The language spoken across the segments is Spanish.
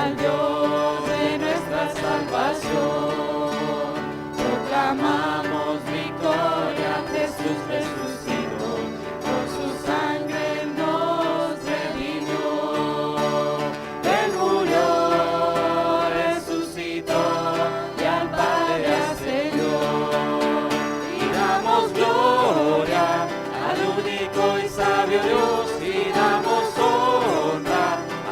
al Dios de nuestra salvación. Proclamamos victoria, Jesús resucitó, por su sangre nos redimió. Él murió, resucitó y al Padre ascendió. Y damos gloria al único y sabio Dios, y damos honra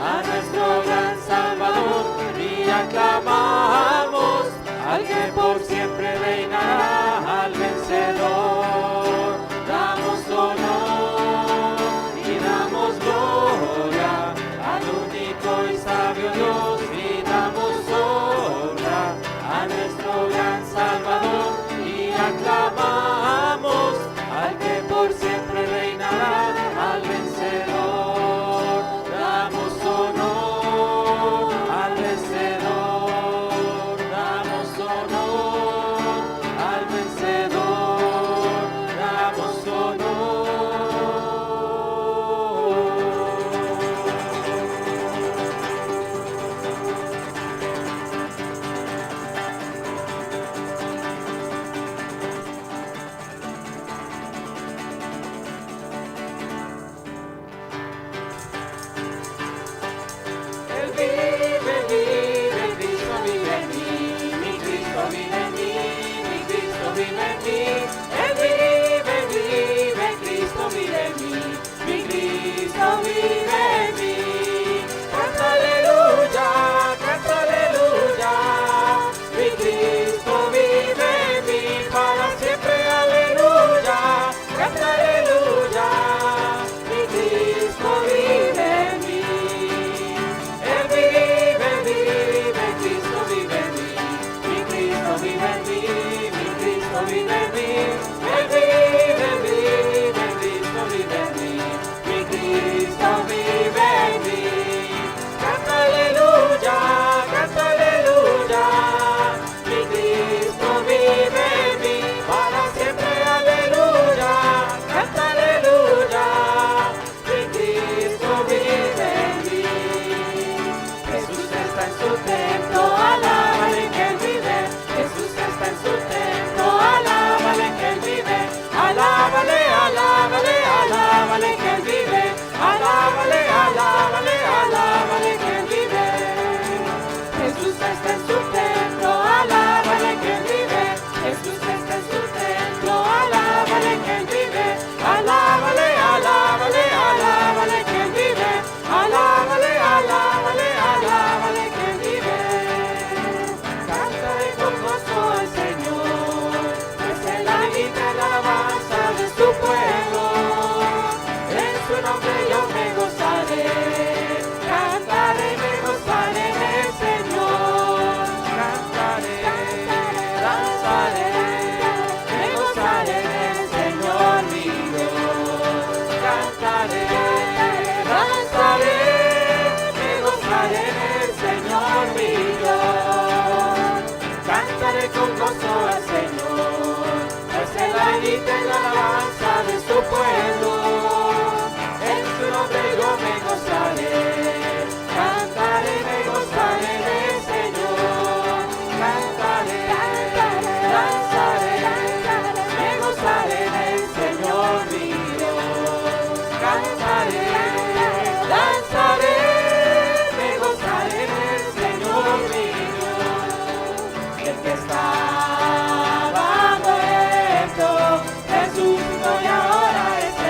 a nuestro gran Salvador, y aclamamos al que por siempre reinará, al vencedor. Damos honor y damos gloria al único y sabio Dios, y damos honra a nuestro gran Salvador, y aclamamos al que por siempre reinará, al vencedor. Damos honor al vencedor, damos honor al vencedor, damos honor. Él vive, vive, Cristo vive en mí, mi Cristo vive en mí, mi Cristo vive en mí. Él vive, vive, Cristo vive en mí, mi Cristo vive en mí. Canta aleluya, mi Cristo vive en mí, para siempre aleluya, canta aleluya, mi Cristo vive en mí. Él vive, vive, Cristo vive en mí, mi Cristo vive en mí, mi Cristo vive en mí. Él vive, vive, Cristo vive en mí, mi Cristo vive en mí. Canta aleluya, mi Cristo vive en mí, para siempre aleluya, canta aleluya, mi Cristo vive en mí. Jesús está en su templo, alábale que Él vive. Jesús está en su templo, alábale que Él vive. Alábale, alábale, alábale que Él vive. Alábale, alábale, alábale que Él vive. Jesús está en su templo, alábale que Él vive. Jesús está en su templo, alábale que Él vive. Alábale, alábale, alábale que Él vive. Alábale, alábale, alábale que Él vive. Cantaré con gozo al Señor, pues Él habita en la alabanza de su pueblo. En su nombre yo me gozaré, cantaré y me gozaré en el Señor. Cantaré, danzaré, me gozaré en el Señor mi Dios. Cantaré, danzaré, me gozaré en el Señor mi Dios. Cantaré con gozo al Señor, pues Él habita en la alabanza de su pueblo. En su nombre yo me gozaré, cantaré y me gozaré en el Señor. Cantaré, danzaré, me gozaré en el Señor mi Dios. Cantaré, danzaré, me gozaré en el Señor mi Dios. El que estaba muerto resucitó y ahora está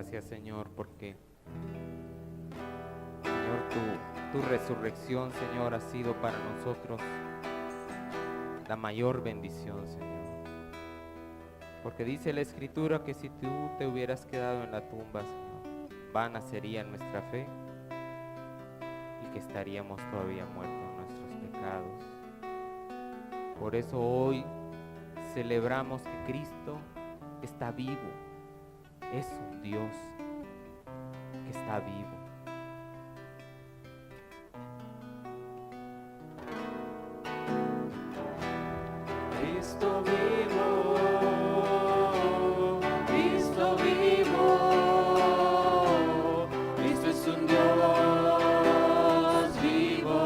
gracias, Señor, porque, Señor, tu resurrección, Señor, ha sido para nosotros la mayor bendición, Señor. Porque dice la Escritura que si tú te hubieras quedado en la tumba, Señor, vana sería nuestra fe y que estaríamos todavía muertos en nuestros pecados. Por eso hoy celebramos que Cristo está vivo, es un Dios que está vivo. Cristo vivo, Cristo vivo, Cristo es un Dios vivo.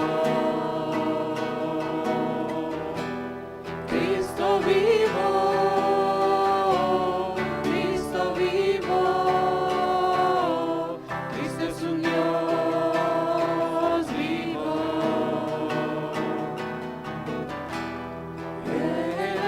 Cristo vivo, Cristo vivo, Cristo es un Dios vivo. Él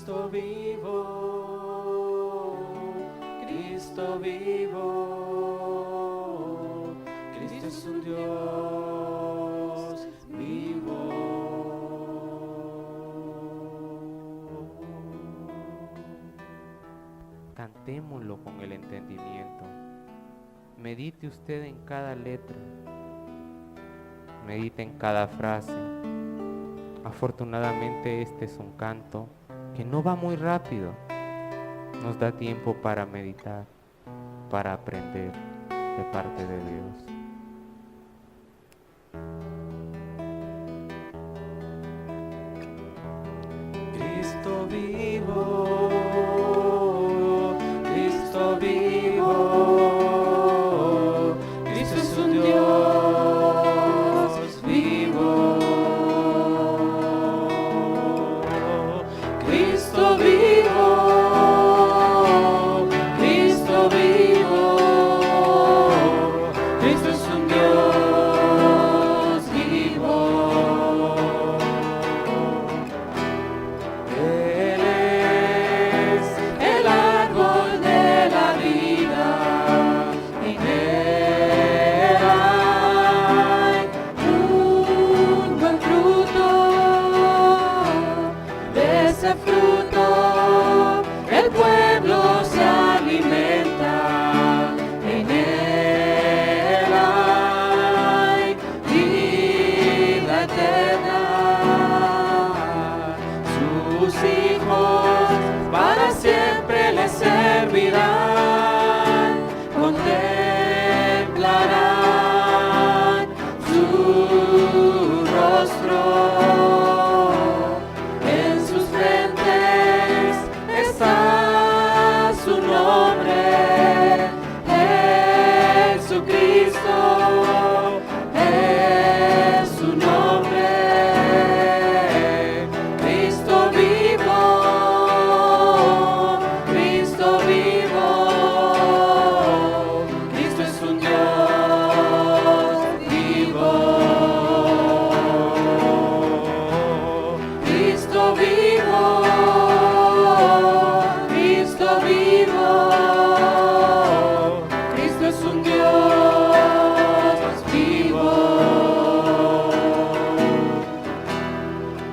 Cristo vivo, Cristo vivo, Cristo es un Dios vivo. Cantémoslo con el entendimiento. Medite usted en cada letra, medite en cada frase. Afortunadamente este es un canto que no va muy rápido. Nos da tiempo para meditar, para aprender de parte de Dios. Cristo vivo, Cristo vivo, Cristo es un Dios vivo. Cristo vivo, Cristo vivo, Cristo es un Dios vivo. Él es el árbol de la vida, en él hay un buen fruto. De ese fruto el pueblo se alimenta, en él hay vida eterna. Sus hijos para siempre le servirán, contemplarán su rostro. En sus frentes está su nombre, Jesucristo es su nombre. Cristo vivo, Cristo vivo, Cristo es un Dios vivo. Cristo vivo, Cristo vivo, Cristo es un Dios vivo.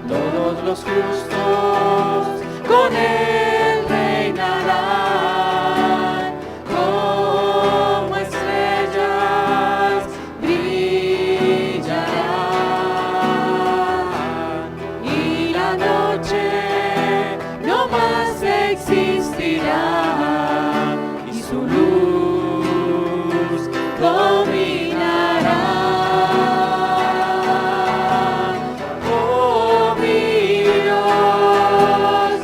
Todos los justos con él reinarán, como estrellas brillarán, y la noche no más existirá, y su luz dominará. Oh mi Dios,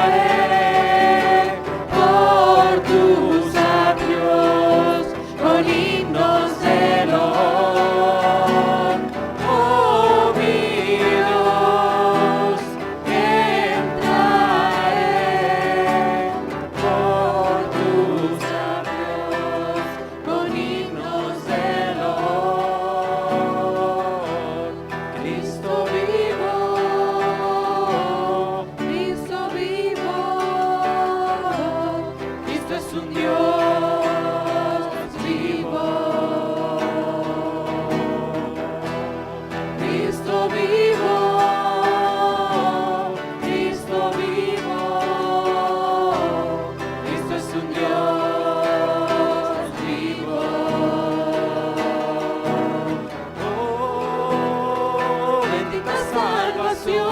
entraré por tus atrios con himnos de loor. Oh mi Dios, entraré por tus atrios con himnos de loor. Cristo vivo, Cristo vivo, Cristo es un Dios vivo. Cristo vivo, Cristo vivo, Cristo es un Dios vivo. Oh, bendita salvación,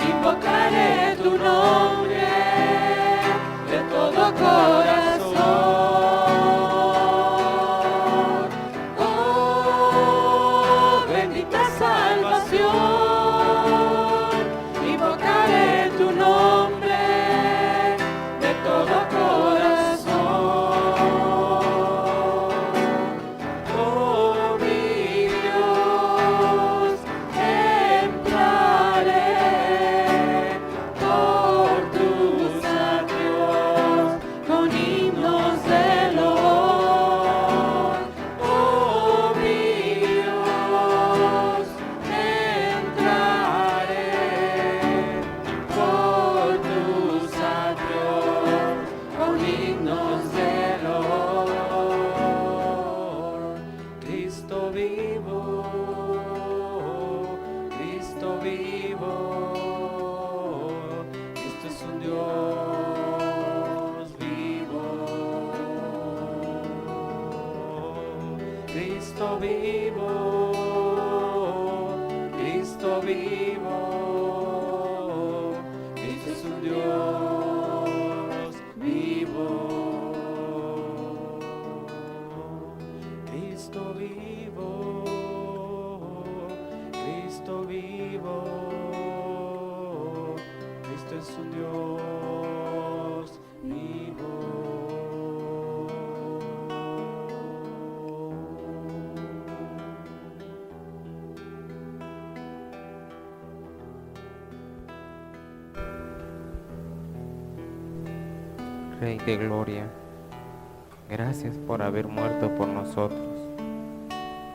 invocaré tu nombre de todo corazón. Oh, bendita salvación, invocaré tu nombre de todo corazón. Oh, mi Dios, Cristo vivo, Cristo vivo, Cristo es un Dios vivo, Cristo vivo, Cristo vivo, Cristo es un Dios vivo. Rey de gloria, gracias por haber muerto por nosotros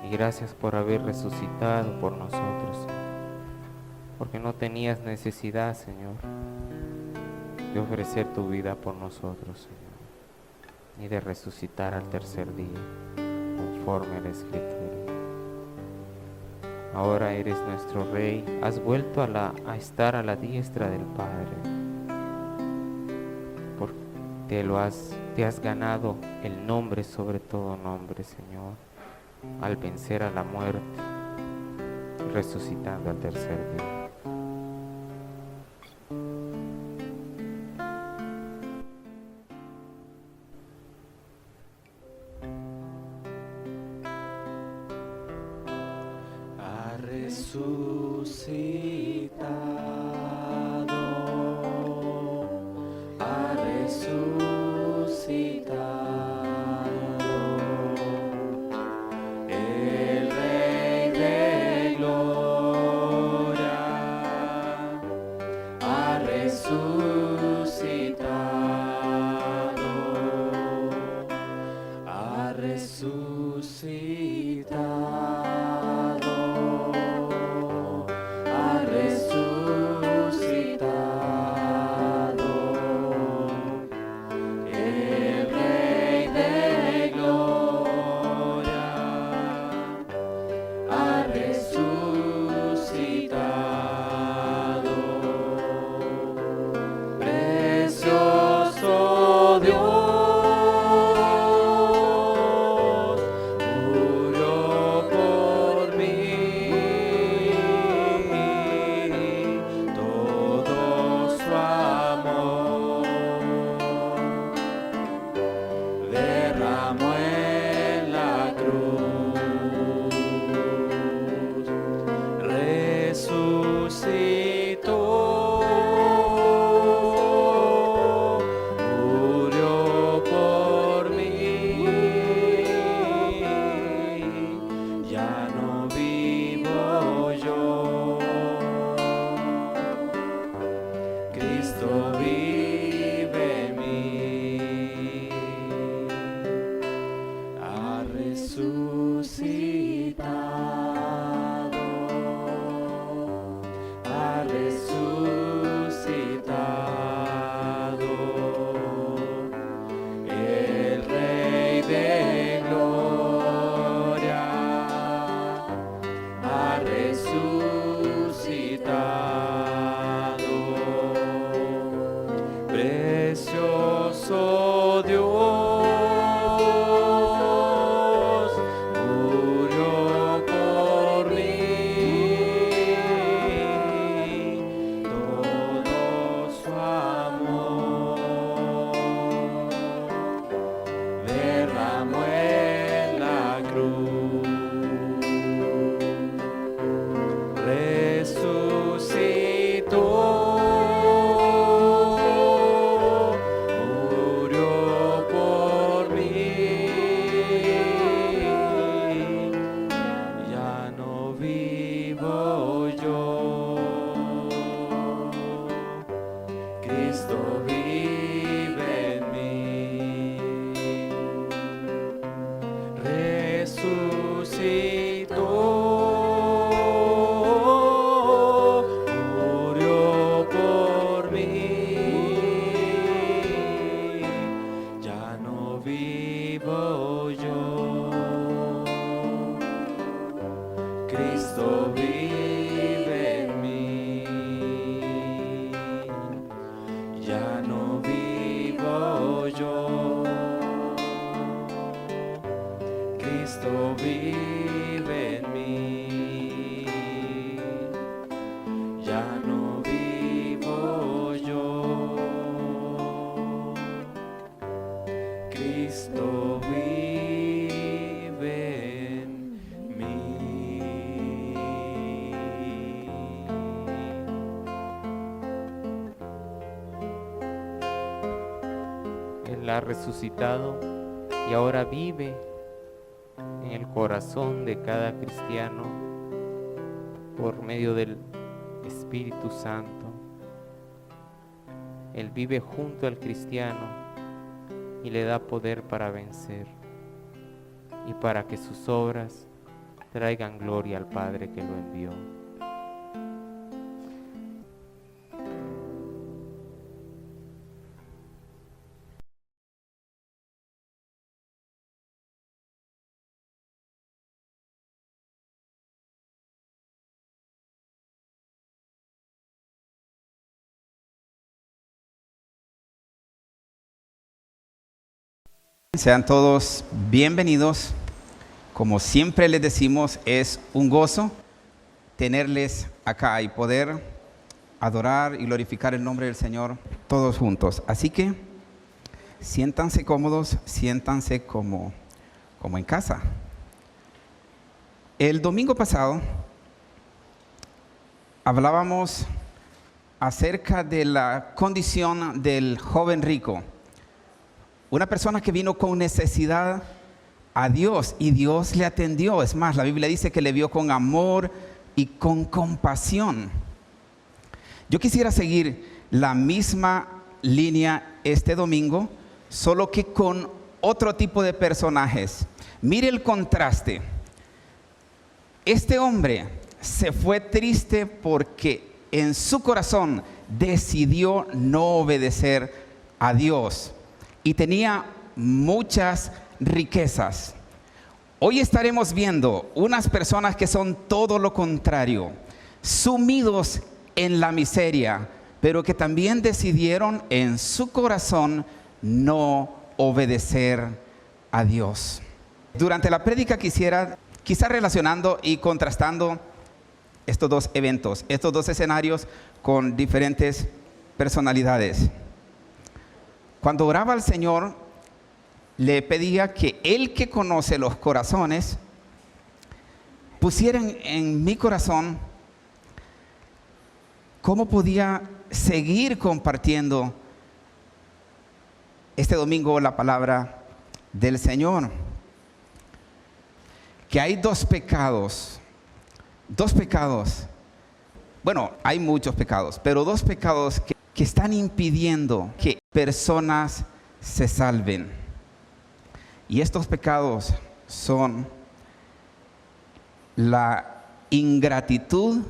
y gracias por haber resucitado por nosotros, porque no tenías necesidad, Señor, de ofrecer tu vida por nosotros, Señor, ni de resucitar al tercer día, conforme a la Escritura. Ahora eres nuestro Rey, has vuelto a estar a la diestra del Padre. Te has ganado el nombre sobre todo nombre, Señor, al vencer a la muerte, resucitando al tercer día. Ha resucitado, ha resucitado, el Rey de gloria, ha resucitado, ha resucitado. Ha resucitado, el Rey de gloria, ha resucitado, precioso Dios, murió por mí, todo su amor derramó en la cruz, resucitó, murió por mí, ya no vivo yo, Cristo vive en mí, ha resucitado, ha resucitado, el Rey de gloria, ha resucitado, precioso Dios, murió por mí, todo su amor derramó en la cruz, resucitó, murió por mí, ya no vivo yo, Cristo vive en mí, resucitó, murió por mí, ya no vivo yo, Cristo vive en mí, ya no vivo yo, Cristo vive Él ha resucitado y ahora vive en el corazón de cada cristiano por medio del Espíritu Santo. Él vive junto al cristiano y le da poder para vencer y para que sus obras traigan gloria al Padre que lo envió. Sean todos bienvenidos. Como siempre les decimos, es un gozo tenerles acá y poder adorar y glorificar el nombre del Señor todos juntos. Así que siéntanse cómodos, siéntanse como en casa. El domingo pasado hablábamos acerca de la condición del joven rico. Una persona que vino con necesidad a Dios y Dios le atendió. Es más, la Biblia dice que le vio con amor y con compasión. Yo quisiera seguir la misma línea este domingo, solo que con otro tipo de personajes. Mire el contraste. Este hombre se fue triste porque en su corazón decidió no obedecer a Dios. Y tenía muchas riquezas. Hoy estaremos viendo unas personas que son todo lo contrario, sumidos en la miseria, pero que también decidieron en su corazón no obedecer a Dios. Durante la prédica quizá relacionando y contrastando estos dos eventos, estos dos escenarios con diferentes personalidades. Cuando oraba al Señor, le pedía que Él que conoce los corazones, pusiera en mi corazón cómo podía seguir compartiendo este domingo la palabra del Señor. Que hay dos pecados. Bueno, hay muchos pecados, pero dos pecados que están impidiendo que personas se salven. Y estos pecados son la ingratitud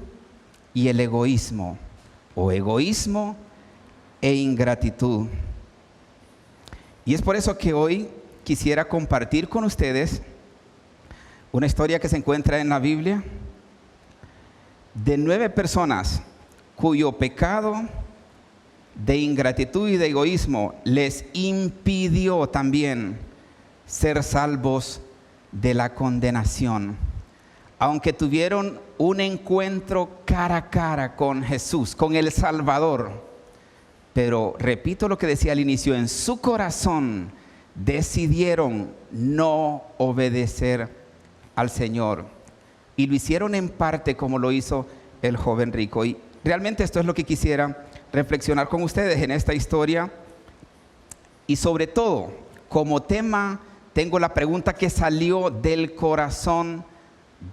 y el egoísmo, o egoísmo e ingratitud. Y es por eso que hoy quisiera compartir con ustedes una historia que se encuentra en la Biblia de 9 personas cuyo pecado de ingratitud y de egoísmo les impidió también ser salvos de la condenación. Aunque tuvieron un encuentro cara a cara con Jesús, con el Salvador, pero repito lo que decía al inicio, en su corazón decidieron no obedecer al Señor. Y lo hicieron en parte como lo hizo el joven rico. Y realmente esto es lo que quisiera reflexionar con ustedes en esta historia. Y sobre todo, como tema, tengo la pregunta que salió del corazón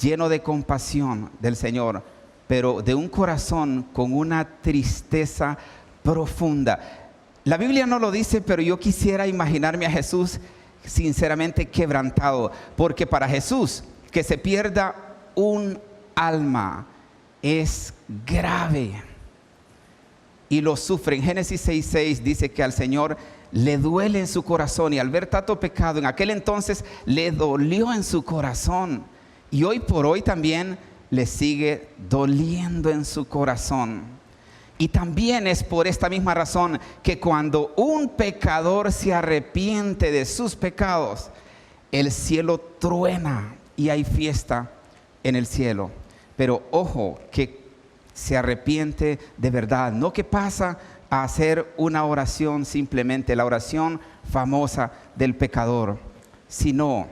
lleno de compasión del Señor, pero de un corazón con una tristeza profunda. La Biblia no lo dice, pero yo quisiera imaginarme a Jesús sinceramente quebrantado, porque para Jesús que se pierda un alma es grave y lo sufre. En Génesis 6:6 dice que al Señor le duele en su corazón, y al ver tanto pecado en aquel entonces le dolió en su corazón, y hoy por hoy también le sigue doliendo en su corazón. Y también es por esta misma razón que cuando un pecador se arrepiente de sus pecados, el cielo truena y hay fiesta en el cielo. Pero ojo, que se arrepiente de verdad, no que pasa a hacer una oración simplemente, la oración famosa del pecador, sino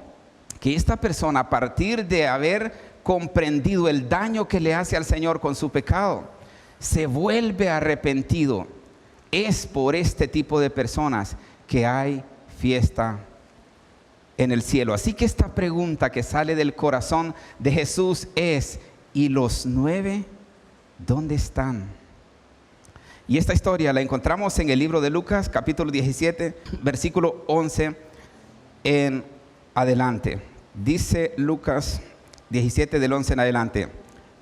que esta persona, a partir de haber comprendido el daño que le hace al Señor con su pecado, se vuelve arrepentido. Es por este tipo de personas que hay fiesta en el cielo. Así que esta pregunta que sale del corazón de Jesús es: ¿y los 9 dónde están? Y esta historia la encontramos en el libro de Lucas, capítulo 17, versículo 11 en adelante. Dice Lucas 17 del 11 en adelante: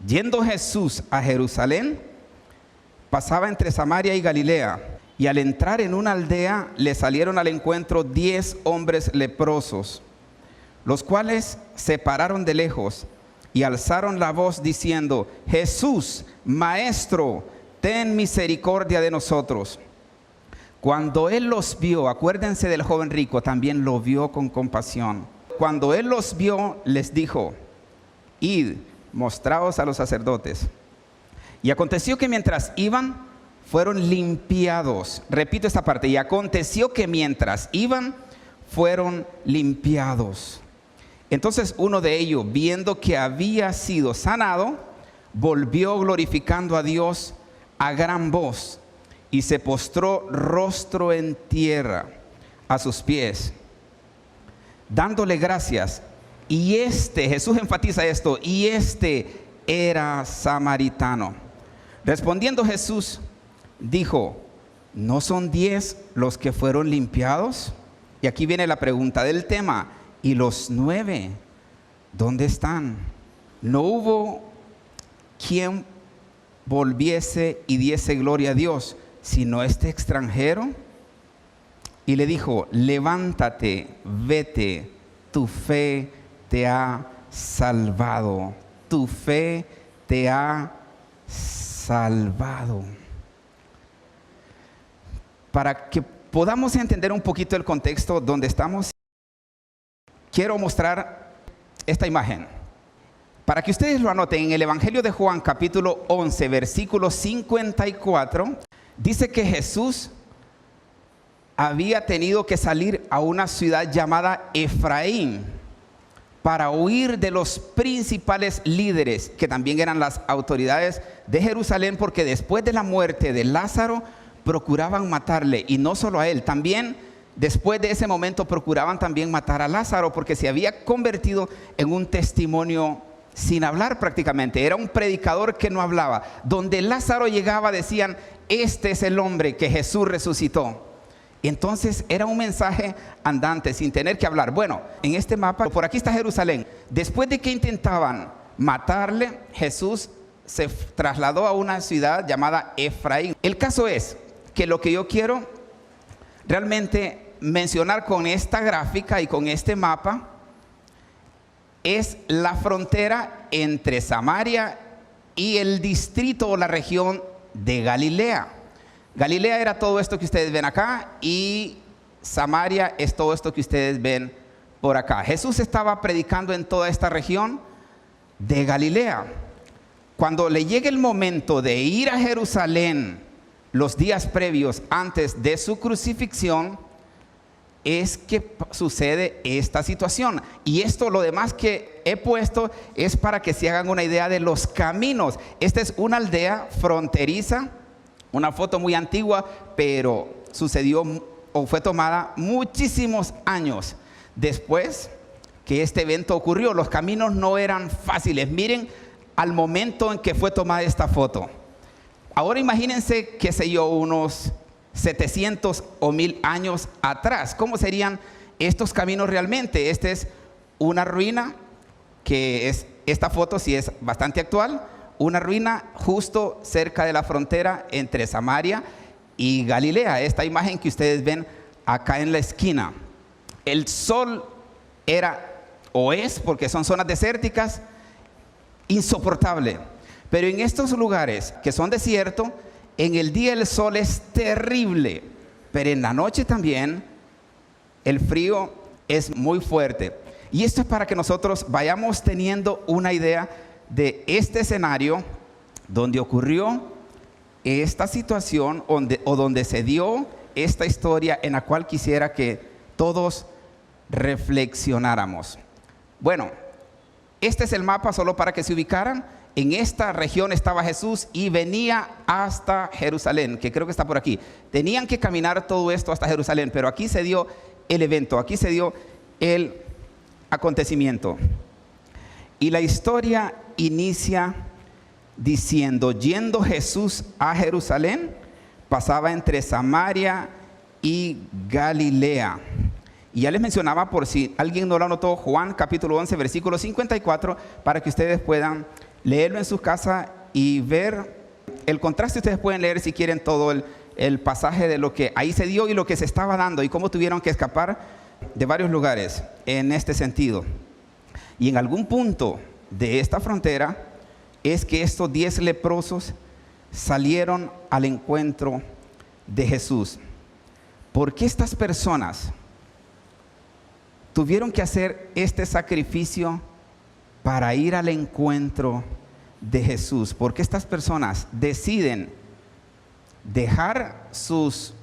yendo Jesús a Jerusalén, pasaba entre Samaria y Galilea, y al entrar en una aldea le salieron al encuentro 10 hombres leprosos, los cuales se pararon de lejos y alzaron la voz diciendo: Jesús, Maestro, ten misericordia de nosotros. Cuando él los vio, acuérdense del joven rico, también lo vio con compasión. Cuando él los vio, les dijo: id, mostraos a los sacerdotes. Y aconteció que mientras iban, fueron limpiados. Repito esta parte: y aconteció que mientras iban, fueron limpiados. Entonces uno de ellos, viendo que había sido sanado, volvió glorificando a Dios a gran voz, y se postró rostro en tierra a sus pies, dándole gracias. Y Jesús enfatiza esto, y era samaritano. Respondiendo Jesús, dijo: ¿no son 10 los que fueron limpiados? Y aquí viene la pregunta del tema: ¿y los 9 dónde están? ¿No hubo quien volviese y diese gloria a Dios, sino este extranjero? Y le dijo: levántate, vete, tu fe te ha salvado. Tu fe te ha salvado. Para que podamos entender un poquito el contexto donde estamos, quiero mostrar esta imagen. Para que ustedes lo anoten, en el Evangelio de Juan, capítulo 11, versículo 54, dice que Jesús había tenido que salir a una ciudad llamada Efraín para huir de los principales líderes, que también eran las autoridades de Jerusalén, porque después de la muerte de Lázaro procuraban matarle, y no solo a él, también después de ese momento procuraban también matar a Lázaro, porque se había convertido en un testimonio sin hablar prácticamente. Era un predicador que no hablaba. Donde Lázaro llegaba decían: este es el hombre que Jesús resucitó. Entonces era un mensaje andante sin tener que hablar. Bueno, en este mapa, por aquí está Jerusalén. Después de que intentaban matarle, Jesús se trasladó a una ciudad llamada Efraín. El caso es que lo que yo quiero realmente mencionar con esta gráfica y con este mapa es la frontera entre Samaria y el distrito o la región de Galilea. Galilea era todo esto que ustedes ven acá, y Samaria es todo esto que ustedes ven por acá. Jesús estaba predicando en toda esta región de Galilea. Cuando le llega el momento de ir a Jerusalén, los días previos antes de su crucifixión, es que sucede esta situación. Y esto, lo demás que he puesto, es para que se hagan una idea de los caminos. Esta es una aldea fronteriza, una foto muy antigua, pero sucedió o fue tomada muchísimos años después que este evento ocurrió. Los caminos no eran fáciles. Miren al momento en que fue tomada esta foto. Ahora imagínense, qué sé yo, unos 700 o 1000 años atrás. ¿Cómo serían estos caminos realmente? Esta es una ruina, que es, esta foto sí es bastante actual, una ruina justo cerca de la frontera entre Samaria y Galilea. Esta imagen que ustedes ven acá en la esquina. El sol era, o es, porque son zonas desérticas, insoportable. Pero en estos lugares que son desiertos, en el día el sol es terrible, pero en la noche también el frío es muy fuerte. Y esto es para que nosotros vayamos teniendo una idea de este escenario donde ocurrió esta situación, donde se dio esta historia, en la cual quisiera que todos reflexionáramos. Bueno, este es el mapa solo para que se ubicaran. En esta región estaba Jesús y venía hasta Jerusalén, que creo que está por aquí. Tenían que caminar todo esto hasta Jerusalén, pero aquí se dio el evento, aquí se dio el acontecimiento. Y la historia inicia diciendo: yendo Jesús a Jerusalén, pasaba entre Samaria y Galilea. Y ya les mencionaba, por si alguien no lo anotó, Juan capítulo 11, versículo 54, para que ustedes puedan leerlo en su casa y ver el contraste. Ustedes pueden leer, si quieren, todo el pasaje de lo que ahí se dio y lo que se estaba dando y cómo tuvieron que escapar de varios lugares en este sentido. Y en algún punto de esta frontera es que estos 10 leprosos salieron al encuentro de Jesús. ¿Por qué estas personas tuvieron que hacer este sacrificio para ir al encuentro de Jesús? ¿Por qué estas personas deciden dejar sus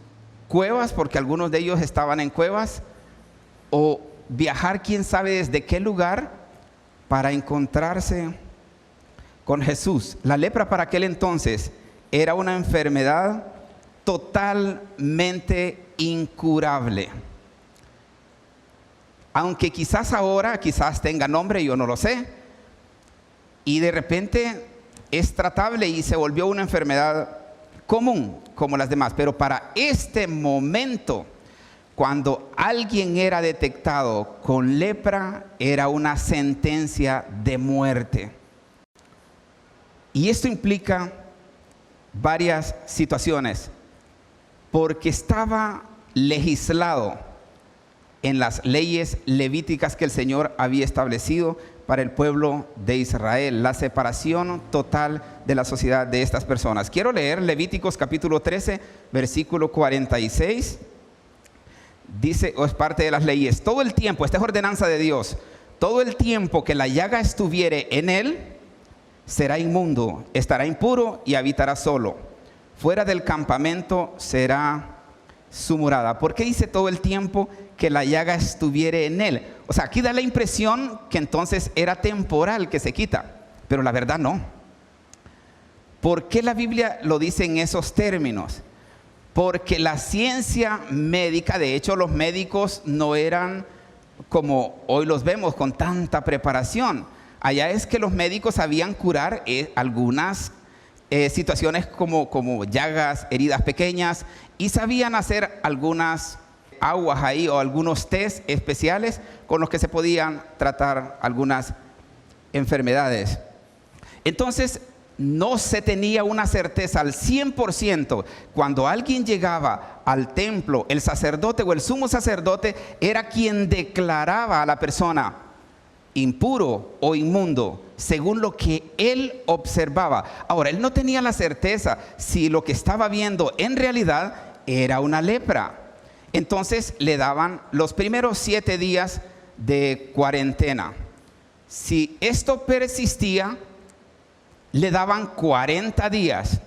cuevas, porque algunos de ellos estaban en cuevas, o viajar quién sabe desde qué lugar para encontrarse con Jesús? La lepra para aquel entonces era una enfermedad totalmente incurable. Aunque quizás ahora, quizás tenga nombre, yo no lo sé, y de repente es tratable y se volvió una enfermedad común como las demás. Pero para este momento, cuando alguien era detectado con lepra, era una sentencia de muerte. Y esto implica varias situaciones, porque estaba legislado en las leyes levíticas que el Señor había establecido para el pueblo de Israel, la separación total de la sociedad de estas personas. Quiero leer Levíticos capítulo 13, versículo 46. Dice, o es parte de las leyes: todo el tiempo, esta es ordenanza de Dios, todo el tiempo que la llaga estuviere en él, será inmundo, estará impuro y habitará solo. Fuera del campamento será su morada. ¿Por qué dice todo el tiempo que la llaga estuviere en él? O sea, aquí da la impresión que entonces era temporal, que se quita, pero la verdad no. ¿Por qué la Biblia lo dice en esos términos? Porque la ciencia médica, de hecho los médicos no eran como hoy los vemos con tanta preparación. Allá es que los médicos sabían curar algunas situaciones como llagas, heridas pequeñas, y sabían hacer algunas aguas ahí o algunos test especiales con los que se podían tratar algunas enfermedades. Entonces no se tenía una certeza al 100%. Cuando alguien llegaba al templo, el sacerdote o el sumo sacerdote era quien declaraba a la persona impuro o inmundo, según lo que él observaba. Ahora, él no tenía la certeza si lo que estaba viendo en realidad era una lepra. Entonces le daban los primeros 7 días de cuarentena. Si esto persistía, le daban 40 días.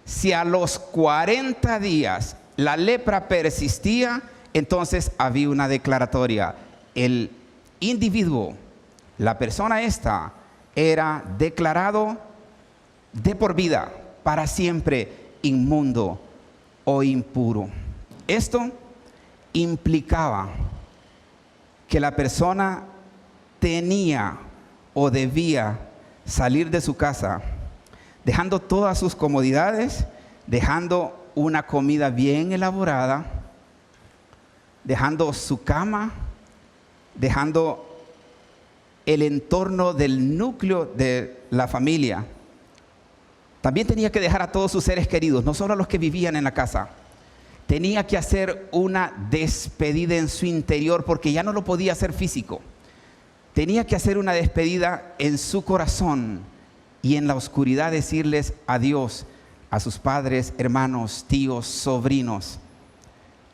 Si a los 40 días la lepra persistía, entonces había una declaratoria. El individuo, la persona esta, era declarado de por vida, para siempre, inmundo o impuro. Esto implicaba que la persona tenía o debía salir de su casa, dejando todas sus comodidades, dejando una comida bien elaborada, dejando su cama, dejando el entorno del núcleo de la familia. También tenía que dejar a todos sus seres queridos, no solo a los que vivían en la casa. Tenía que hacer una despedida en su interior, porque ya no lo podía hacer físico. Tenía que hacer una despedida en su corazón y en la oscuridad decirles adiós a sus padres, hermanos, tíos, sobrinos,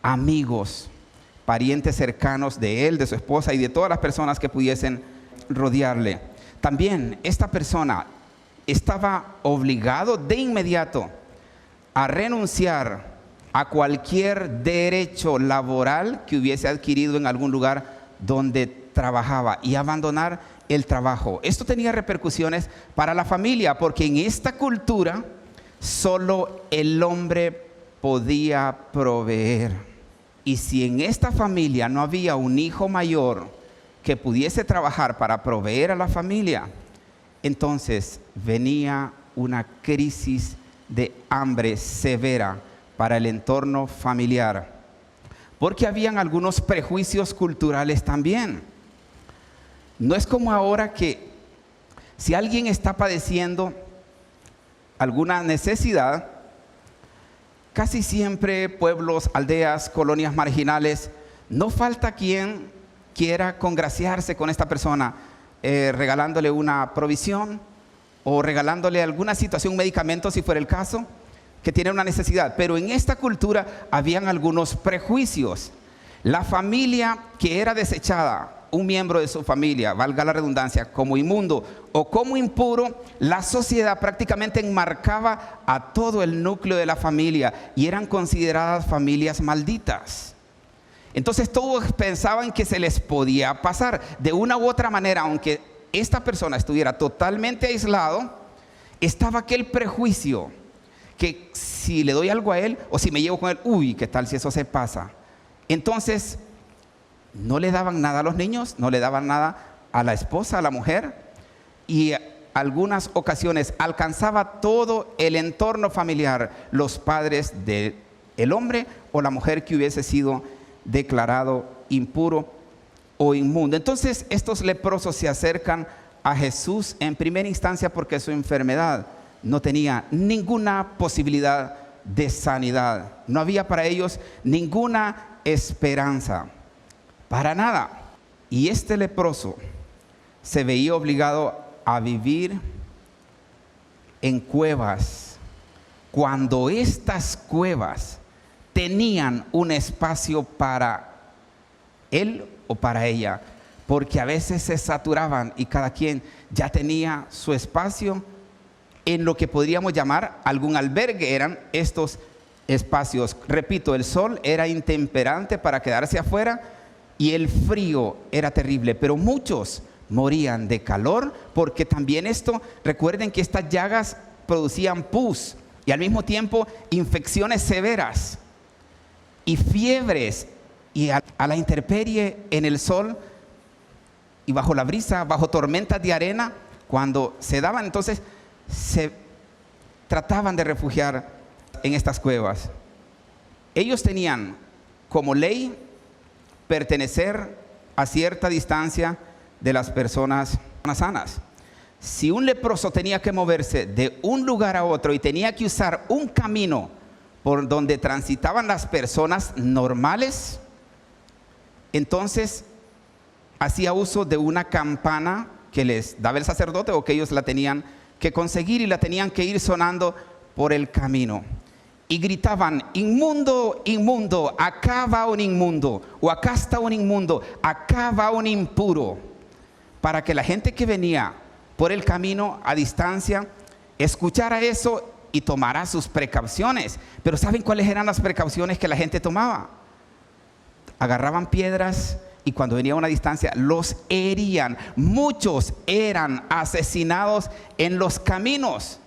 amigos, parientes cercanos de él, de su esposa y de todas las personas que pudiesen rodearle. También esta persona estaba obligado de inmediato a renunciar a cualquier derecho laboral que hubiese adquirido en algún lugar donde trabajaba y abandonar el trabajo. Esto tenía repercusiones para la familia, porque en esta cultura solo el hombre podía proveer. Y si en esta familia no había un hijo mayor que pudiese trabajar para proveer a la familia, entonces venía una crisis de hambre severa para el entorno familiar, porque habían algunos prejuicios culturales también. No es como ahora que si alguien está padeciendo alguna necesidad, casi siempre pueblos, aldeas, colonias marginales, no falta quien quiera congraciarse con esta persona, regalándole una provisión o regalándole alguna situación, un medicamento si fuera el caso, que tiene una necesidad. Pero en esta cultura habían algunos prejuicios. La familia que era desechada, un miembro de su familia, valga la redundancia, como inmundo o como impuro, la sociedad prácticamente enmarcaba a todo el núcleo de la familia y eran consideradas familias malditas. Entonces todos pensaban que se les podía pasar de una u otra manera, aunque esta persona estuviera totalmente aislado, estaba aquel prejuicio que si le doy algo a él o si me llevo con él, uy, ¿qué tal si eso se pasa? Entonces no le daban nada a los niños, no le daban nada a la esposa, a la mujer, y algunas ocasiones alcanzaba todo el entorno familiar, los padres del hombre o la mujer que hubiese sido declarado impuro o inmundo. Entonces estos leprosos se acercan a Jesús en primera instancia porque su enfermedad no tenía ninguna posibilidad de sanidad, no había para ellos ninguna esperanza. Para nada. Y este leproso se veía obligado a vivir en cuevas, cuando estas cuevas tenían un espacio para él o para ella, porque a veces se saturaban y cada quien ya tenía su espacio en lo que podríamos llamar algún albergue. Eran estos espacios. Repito, el sol era intemperante para quedarse afuera, y el frío era terrible, pero muchos morían de calor, porque también recuerden que estas llagas producían pus y al mismo tiempo infecciones severas y fiebres, y a la intemperie en el sol y bajo la brisa, bajo tormentas de arena, cuando se daban, entonces se trataban de refugiar en estas cuevas. Ellos tenían como ley pertenecer a cierta distancia de las personas sanas. Si un leproso tenía que moverse de un lugar a otro y tenía que usar un camino por donde transitaban las personas normales, entonces hacía uso de una campana que les daba el sacerdote o que ellos la tenían que conseguir y la tenían que ir sonando por el camino. Y gritaban: inmundo, inmundo, acá va un inmundo, o acá está un inmundo, acá va un impuro, para que la gente que venía por el camino a distancia escuchara eso y tomara sus precauciones. Pero ¿saben cuáles eran las precauciones que la gente tomaba? Agarraban piedras y cuando venía a una distancia los herían. Muchos eran asesinados en los caminos,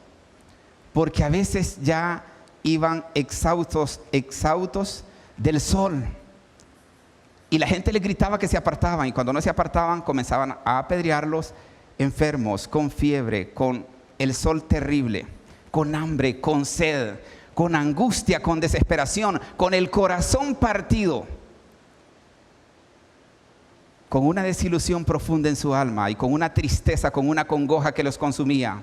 porque a veces ya iban exhaustos del sol, y la gente les gritaba que se apartaban, y cuando no se apartaban comenzaban a apedrearlos, enfermos, con fiebre, con el sol terrible, con hambre, con sed, con angustia, con desesperación, con el corazón partido, con una desilusión profunda en su alma y con una tristeza, con una congoja que los consumía.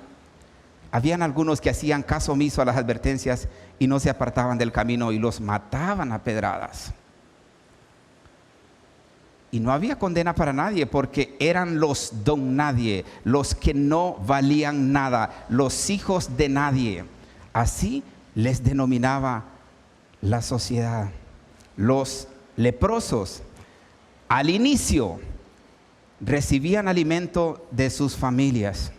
Habían algunos que hacían caso omiso a las advertencias y no se apartaban del camino y los mataban a pedradas. Y no había condena para nadie, porque eran los don nadie, los que no valían nada, los hijos de nadie. Así les denominaba la sociedad. Los leprosos al inicio recibían alimento de sus familias.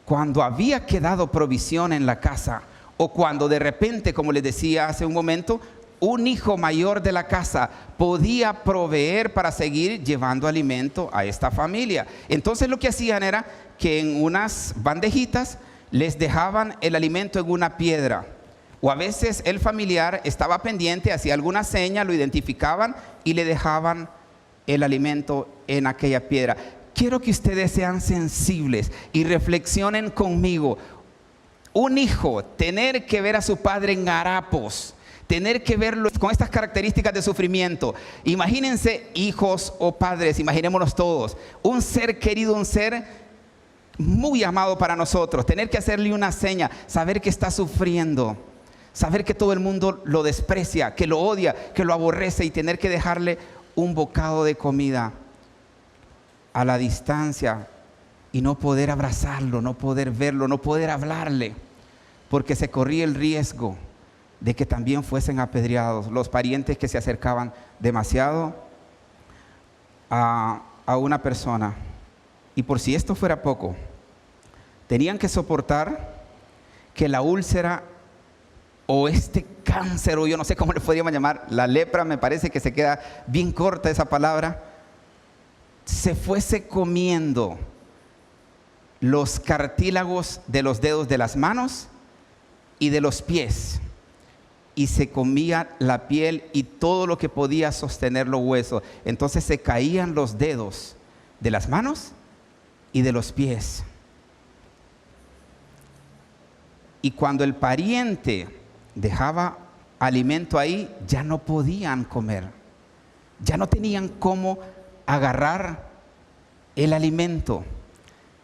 Cuando había quedado provisión en la casa, o cuando de repente, como les decía hace un momento, un hijo mayor de la casa podía proveer para seguir llevando alimento a esta familia. Entonces lo que hacían era que en unas bandejitas les dejaban el alimento en una piedra, O a veces el familiar estaba pendiente, hacía alguna seña, lo identificaban y le dejaban el alimento en aquella piedra. Quiero que ustedes sean sensibles y reflexionen conmigo. Un hijo, tener que ver a su padre en harapos, tener que verlo con estas características de sufrimiento. Imagínense hijos o padres, imaginémonos todos. Un ser querido, un ser muy amado para nosotros. Tener que hacerle una seña, saber que está sufriendo, saber que todo el mundo lo desprecia, que lo odia, que lo aborrece y tener que dejarle un bocado de comida a la distancia y no poder abrazarlo, no poder verlo, no poder hablarle, porque se corría el riesgo de que también fuesen apedreados los parientes que se acercaban demasiado a una persona. Y por si esto fuera poco, tenían que soportar que la úlcera o este cáncer, o yo no sé cómo le podríamos llamar, la lepra, me parece que se queda bien corta esa palabra, se fuese comiendo los cartílagos de los dedos de las manos y de los pies, y se comía la piel y todo lo que podía sostener los huesos. Entonces se caían los dedos de las manos y de los pies. Y cuando el pariente dejaba alimento ahí, ya no podían comer, ya no tenían cómo agarrar el alimento.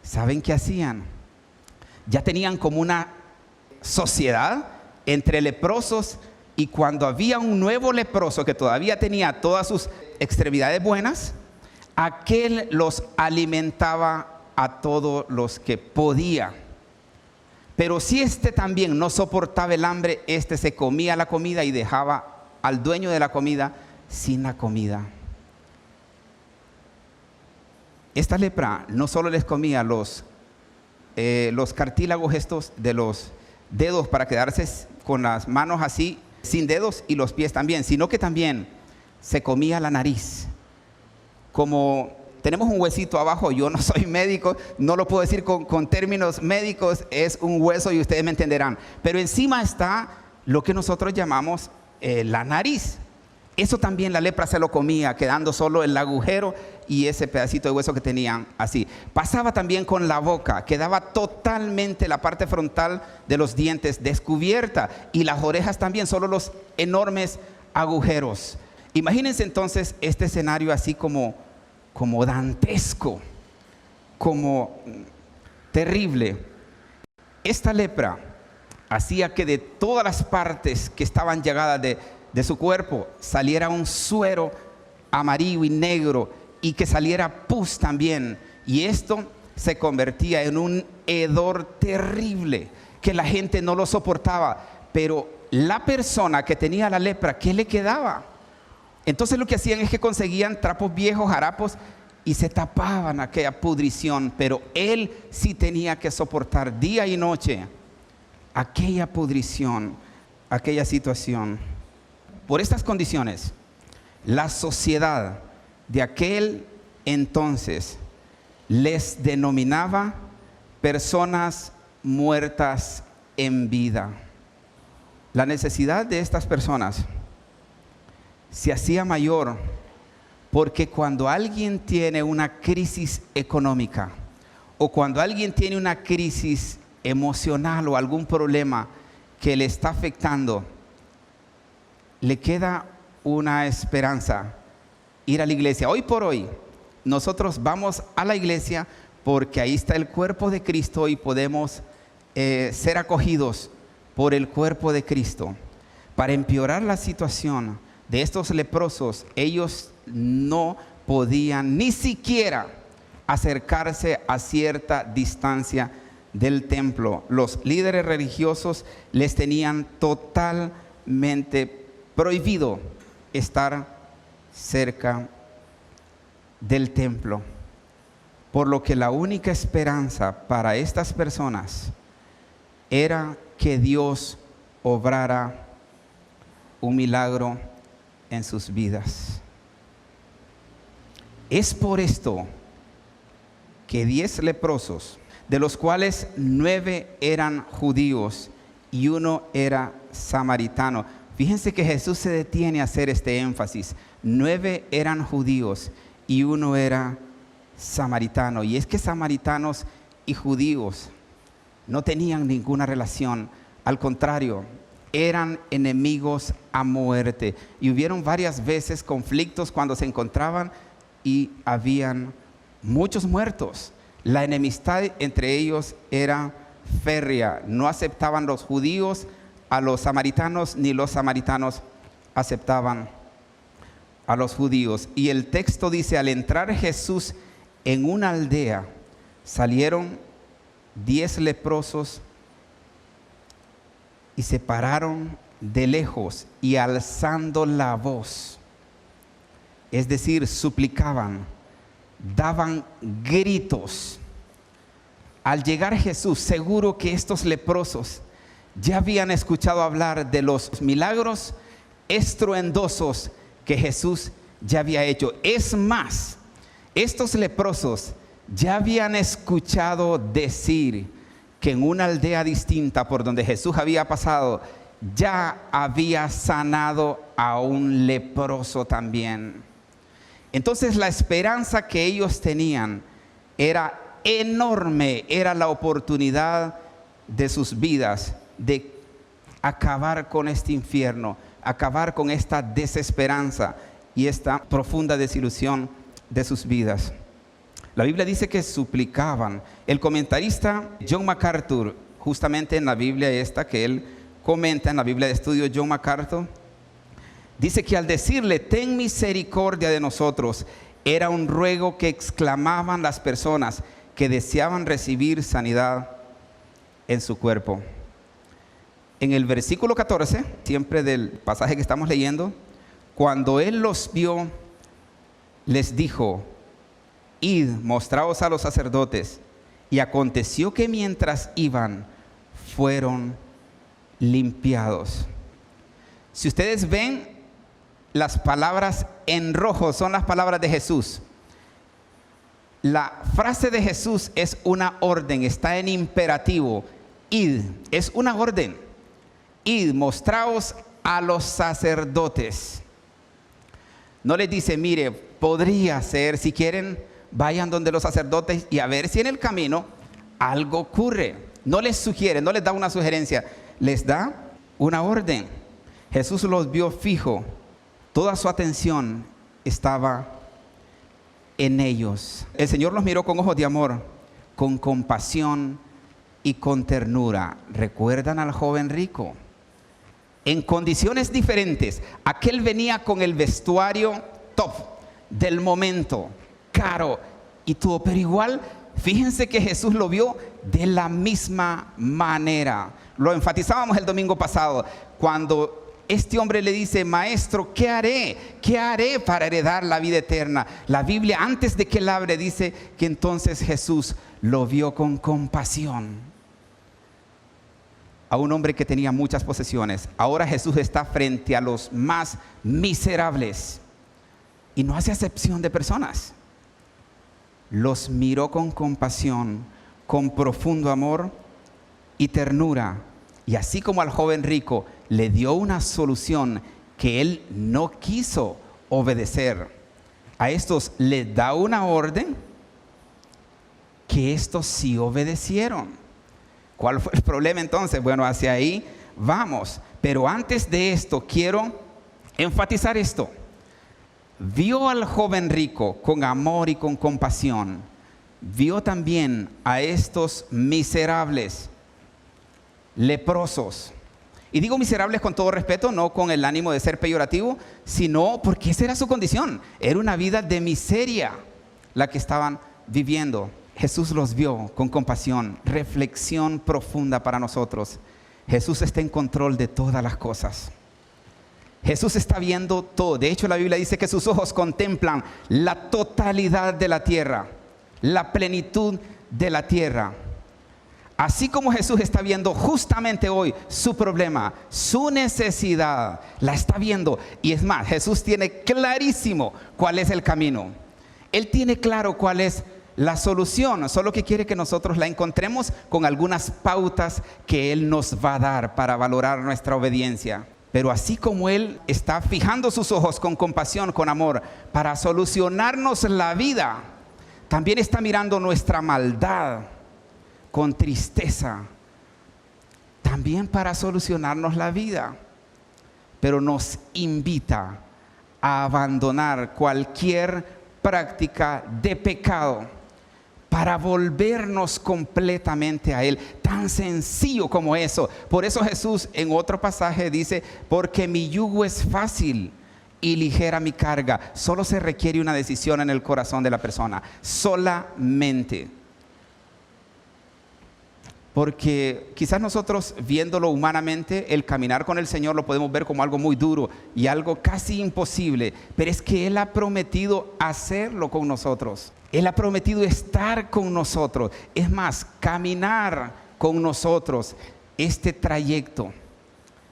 ¿Saben qué hacían? Ya tenían como una sociedad entre leprosos, y cuando había un nuevo leproso que todavía tenía todas sus extremidades buenas, aquel los alimentaba a todos los que podía. Pero si este también no soportaba el hambre, este se comía la comida y dejaba al dueño de la comida sin la comida. Esta lepra no solo les comía los cartílagos estos de los dedos para quedarse con las manos así, sin dedos, y los pies también, sino que también se comía la nariz. Como tenemos un huesito abajo, yo no soy médico, no lo puedo decir con términos médicos, es un hueso y ustedes me entenderán. Pero encima está lo que nosotros llamamos la nariz. Eso también la lepra se lo comía, quedando solo el agujero y ese pedacito de hueso que tenían así. Pasaba también con la boca, quedaba totalmente la parte frontal de los dientes descubierta, y las orejas también, solo los enormes agujeros. Imagínense entonces este escenario así como dantesco, como terrible. Esta lepra hacía que de todas las partes que estaban llegadas de su cuerpo saliera un suero amarillo y negro, y que saliera pus también, y esto se convertía en un hedor terrible que la gente no lo soportaba. Pero la persona que tenía la lepra, ¿qué le quedaba? Entonces lo que hacían es que conseguían trapos viejos, harapos, y se tapaban aquella pudrición. Pero él sí tenía que soportar día y noche aquella pudrición, aquella situación. Por estas condiciones, la sociedad de aquel entonces les denominaba personas muertas en vida. La necesidad de estas personas se hacía mayor porque cuando alguien tiene una crisis económica, o cuando alguien tiene una crisis emocional o algún problema que le está afectando, le queda una esperanza: ir a la iglesia. Hoy por hoy nosotros vamos a la iglesia porque ahí está el cuerpo de Cristo y podemos ser acogidos por el cuerpo de Cristo. Para empeorar la situación de estos leprosos, ellos no podían ni siquiera acercarse a cierta distancia del templo. Los líderes religiosos les tenían totalmente prohibido estar cerca del templo, por lo que la única esperanza para estas personas era que Dios obrara un milagro en sus vidas. Es por esto que 10 leprosos, de los cuales 9 eran judíos y 1 era samaritano. Fíjense que Jesús se detiene a hacer este énfasis. 9 eran judíos y 1 era samaritano. Y es que samaritanos y judíos no tenían ninguna relación. Al contrario, eran enemigos a muerte. Y hubieron varias veces conflictos cuando se encontraban y habían muchos muertos. La enemistad entre ellos era férrea. No aceptaban los judíos a los samaritanos, ni los samaritanos aceptaban a los judíos. Y el texto dice: al entrar Jesús en una aldea, salieron 10 leprosos y se pararon de lejos y alzando la voz, es decir, suplicaban, daban gritos. Al llegar Jesús, seguro que estos leprosos ya habían escuchado hablar de los milagros estruendosos que Jesús ya había hecho. Es más, estos leprosos ya habían escuchado decir que en una aldea distinta por donde Jesús había pasado, ya había sanado a un leproso también. Entonces la esperanza que ellos tenían era enorme, era la oportunidad de sus vidas de acabar con este infierno, acabar con esta desesperanza y esta profunda desilusión de sus vidas. La Biblia dice que suplicaban. El comentarista John MacArthur, justamente en la Biblia esta que él comenta, en la Biblia de estudio John MacArthur, dice que al decirle: ten misericordia de nosotros, era un ruego que exclamaban las personas que deseaban recibir sanidad en su cuerpo. En el versículo 14, siempre del pasaje que estamos leyendo, cuando él los vio, les dijo: id, mostraos a los sacerdotes. Y aconteció que mientras iban, fueron limpiados. Si ustedes ven, las palabras en rojo son las palabras de Jesús. La frase de Jesús es una orden, está en imperativo. Id, es una orden. Id, mostraos a los sacerdotes. No les dice: mire, podría ser, si quieren, vayan donde los sacerdotes y a ver si en el camino algo ocurre. No les sugiere, no les da una sugerencia, les da una orden. Jesús los vio fijo, toda su atención estaba en ellos. El Señor los miró con ojos de amor, con compasión y con ternura. ¿Recuerdan al joven rico? En condiciones diferentes, aquel venía con el vestuario top del momento, caro y todo, pero igual, fíjense que Jesús lo vio de la misma manera. Lo enfatizábamos el domingo pasado, cuando este hombre le dice: maestro, ¿qué haré? ¿Qué haré para heredar la vida eterna? La Biblia, antes de que él hable, dice que entonces Jesús lo vio con compasión. A un hombre que tenía muchas posesiones. Ahora Jesús está frente a los más miserables y no hace acepción de personas. Los miró con compasión, con profundo amor y ternura. Y así como al joven rico le dio una solución que él no quiso obedecer, a estos les da una orden que estos sí obedecieron. ¿Cuál fue el problema entonces? Bueno, hacia ahí vamos. Pero antes de esto quiero enfatizar esto. Vio al joven rico con amor y con compasión. Vio también a estos miserables, leprosos. Y digo miserables con todo respeto, no con el ánimo de ser peyorativo, sino porque esa era su condición. Era una vida de miseria la que estaban viviendo. Jesús los vio con compasión. Reflexión profunda para nosotros. Jesús está en control de todas las cosas. Jesús está viendo todo. De hecho, la Biblia dice que sus ojos contemplan la totalidad de la tierra, la plenitud de la tierra. Así como Jesús está viendo justamente hoy su problema, su necesidad, la está viendo. Y es más, Jesús tiene clarísimo cuál es el camino. Él tiene claro cuál es la solución, solo que quiere que nosotros la encontremos con algunas pautas que Él nos va a dar para valorar nuestra obediencia. Pero así como Él está fijando sus ojos con compasión, con amor, para solucionarnos la vida, también está mirando nuestra maldad con tristeza, también para solucionarnos la vida. Pero nos invita a abandonar cualquier práctica de pecado para volvernos completamente a Él. Tan sencillo como eso. Por eso Jesús en otro pasaje dice: porque mi yugo es fácil y ligera mi carga. Solo se requiere una decisión en el corazón de la persona, solamente. Porque quizás nosotros, viéndolo humanamente, el caminar con el Señor lo podemos ver como algo muy duro y algo casi imposible, pero es que Él ha prometido hacerlo con nosotros. Él ha prometido estar con nosotros, es más, caminar con nosotros este trayecto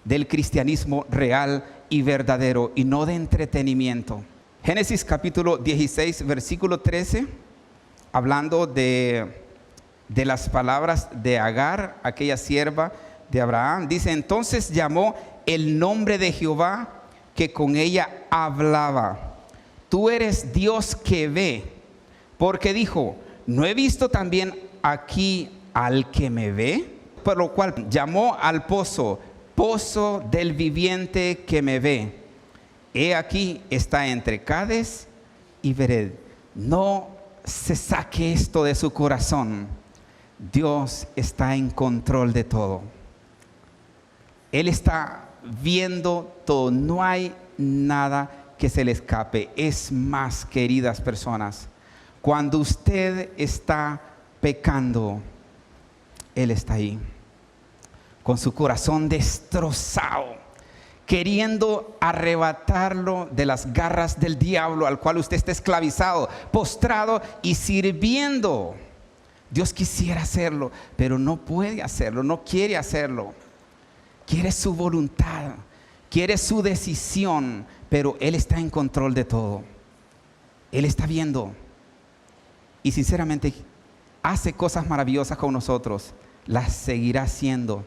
del cristianismo real y verdadero, y no de entretenimiento. Génesis capítulo 16, versículo 13, hablando de las palabras de Agar, aquella sierva de Abraham, dice: entonces llamó el nombre de Jehová que con ella hablaba: tú eres Dios que ve. Porque dijo: ¿no he visto también aquí al que me ve? Por lo cual llamó al pozo, pozo del viviente que me ve. He aquí está entre Cades y Bered. No se saque esto de su corazón. Dios está en control de todo. Él está viendo todo. No hay nada que se le escape. Es más, queridas personas, cuando usted está pecando, Él está ahí, con su corazón destrozado, queriendo arrebatarlo de las garras del diablo al cual usted está esclavizado, postrado y sirviendo. Dios quisiera hacerlo, pero no puede hacerlo, no quiere hacerlo. Quiere su voluntad, quiere su decisión, pero Él está en control de todo. Él está viendo. Y sinceramente hace cosas maravillosas con nosotros, las seguirá haciendo,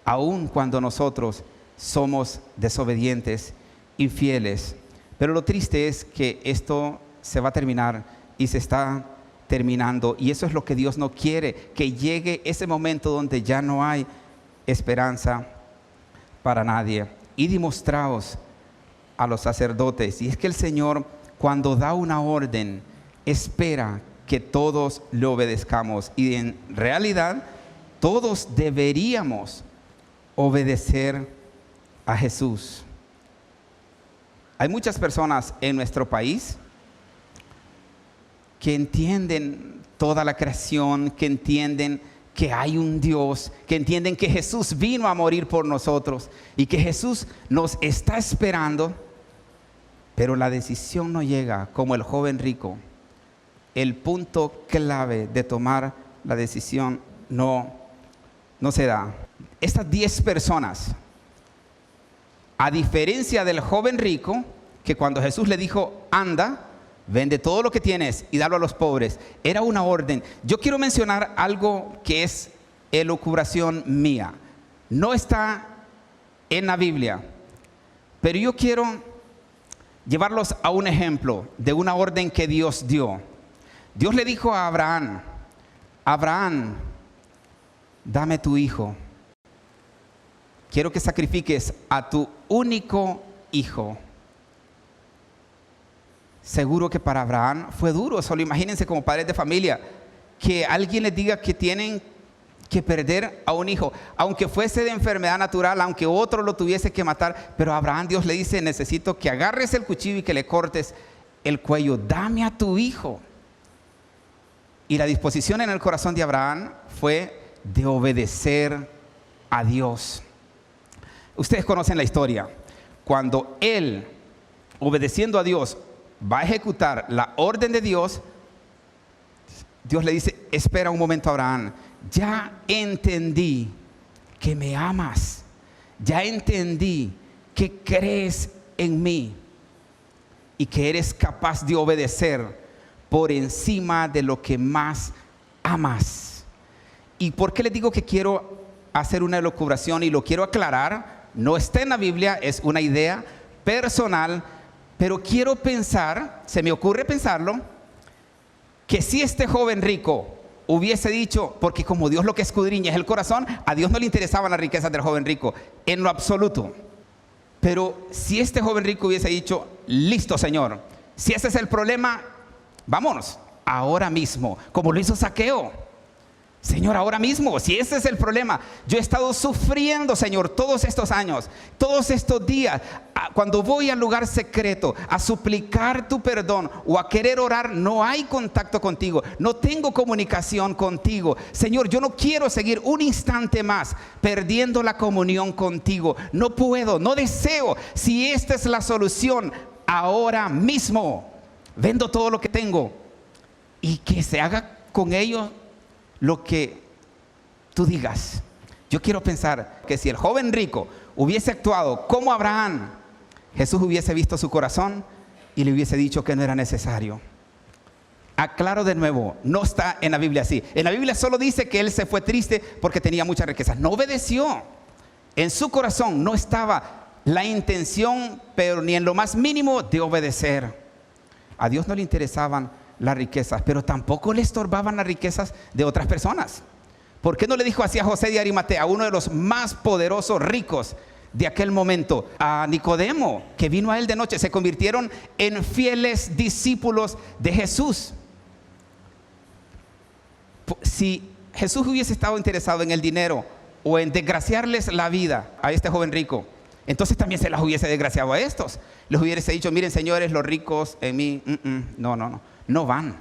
aun cuando nosotros somos desobedientes, infieles. Pero lo triste es que esto se va a terminar y se está terminando, y eso es lo que Dios no quiere, que llegue ese momento donde ya no hay esperanza para nadie. Y demostraos a los sacerdotes, y es que el Señor, cuando da una orden, espera que todos le obedezcamos, y en realidad todos deberíamos obedecer a Jesús. Hay muchas personas en nuestro país que entienden toda la creación, que entienden que hay un Dios, que entienden que Jesús vino a morir por nosotros y que Jesús nos está esperando, pero la decisión no llega. Como el joven rico, el punto clave de tomar la decisión no se da. Estas 10 personas, a diferencia del joven rico, que cuando Jesús le dijo: anda, vende todo lo que tienes y dalo a los pobres, era una orden. Yo quiero mencionar algo que es elucubración mía, no está en la Biblia, pero yo quiero llevarlos a un ejemplo de una orden que Dios dio. Dios le dijo a Abraham: Abraham, dame tu hijo, quiero que sacrifiques a tu único hijo. Seguro que para Abraham fue duro. Solo imagínense, como padres de familia, que alguien les diga que tienen que perder a un hijo, aunque fuese de enfermedad natural, aunque otro lo tuviese que matar. Pero a Abraham Dios le dice: necesito que agarres el cuchillo y que le cortes el cuello. Dame a tu hijo. Y la disposición en el corazón de Abraham fue de obedecer a Dios. Ustedes conocen la historia. Cuando él, obedeciendo a Dios, va a ejecutar la orden de Dios, Dios le dice: espera un momento, Abraham, ya entendí que me amas, ya entendí que crees en mí y que eres capaz de obedecer, por encima de lo que más amas. ¿Y por qué les digo que quiero hacer una elucubración y lo quiero aclarar? No está en la Biblia, es una idea personal, pero quiero pensar, se me ocurre pensarlo, que si este joven rico hubiese dicho, porque como Dios lo que escudriña es el corazón, a Dios no le interesaban las riquezas del joven rico, en lo absoluto. Pero si este joven rico hubiese dicho, listo Señor, si ese es el problema, vámonos, ahora mismo, como lo hizo Zaqueo. Señor, ahora mismo, si ese es el problema, yo he estado sufriendo, Señor, todos estos años, todos estos días, cuando voy al lugar secreto a suplicar tu perdón o a querer orar, no hay contacto contigo, no tengo comunicación contigo. Señor, yo no quiero seguir un instante más perdiendo la comunión contigo. No puedo, no deseo. Si esta es la solución, ahora mismo vendo todo lo que tengo y que se haga con ello lo que tú digas. Yo quiero pensar que si el joven rico hubiese actuado como Abraham, Jesús hubiese visto su corazón y le hubiese dicho que no era necesario. Aclaro de nuevo, no está en la Biblia así. En la Biblia solo dice que él se fue triste porque tenía muchas riquezas. No obedeció. En su corazón no estaba la intención, pero ni en lo más mínimo, de obedecer. A Dios no le interesaban las riquezas, pero tampoco le estorbaban las riquezas de otras personas. ¿Por qué no le dijo así a José de Arimatea, uno de los más poderosos ricos de aquel momento? A Nicodemo, que vino a él de noche, se convirtieron en fieles discípulos de Jesús. Si Jesús hubiese estado interesado en el dinero o en desgraciarles la vida a este joven rico, entonces también se las hubiese desgraciado a estos. Les hubiese dicho, miren señores, los ricos en mí, no van.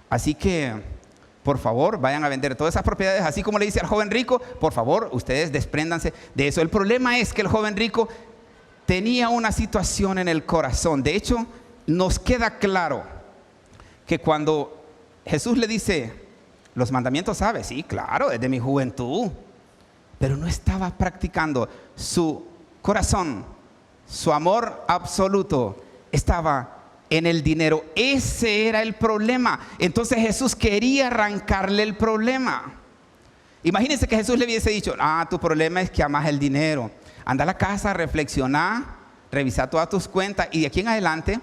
Así que, por favor, vayan a vender todas esas propiedades, así como le dice al joven rico, por favor, ustedes despréndanse de eso. El problema es que el joven rico tenía una situación en el corazón. De hecho, nos queda claro que cuando Jesús le dice, los mandamientos sabes, sí, claro, desde mi juventud, pero no estaba practicando. Su corazón, su amor absoluto estaba en el dinero. Ese era el problema. Entonces Jesús quería arrancarle el problema. Imagínense que Jesús le hubiese dicho, tu problema es que amas el dinero. Anda a la casa, reflexiona, revisa todas tus cuentas y de aquí en adelante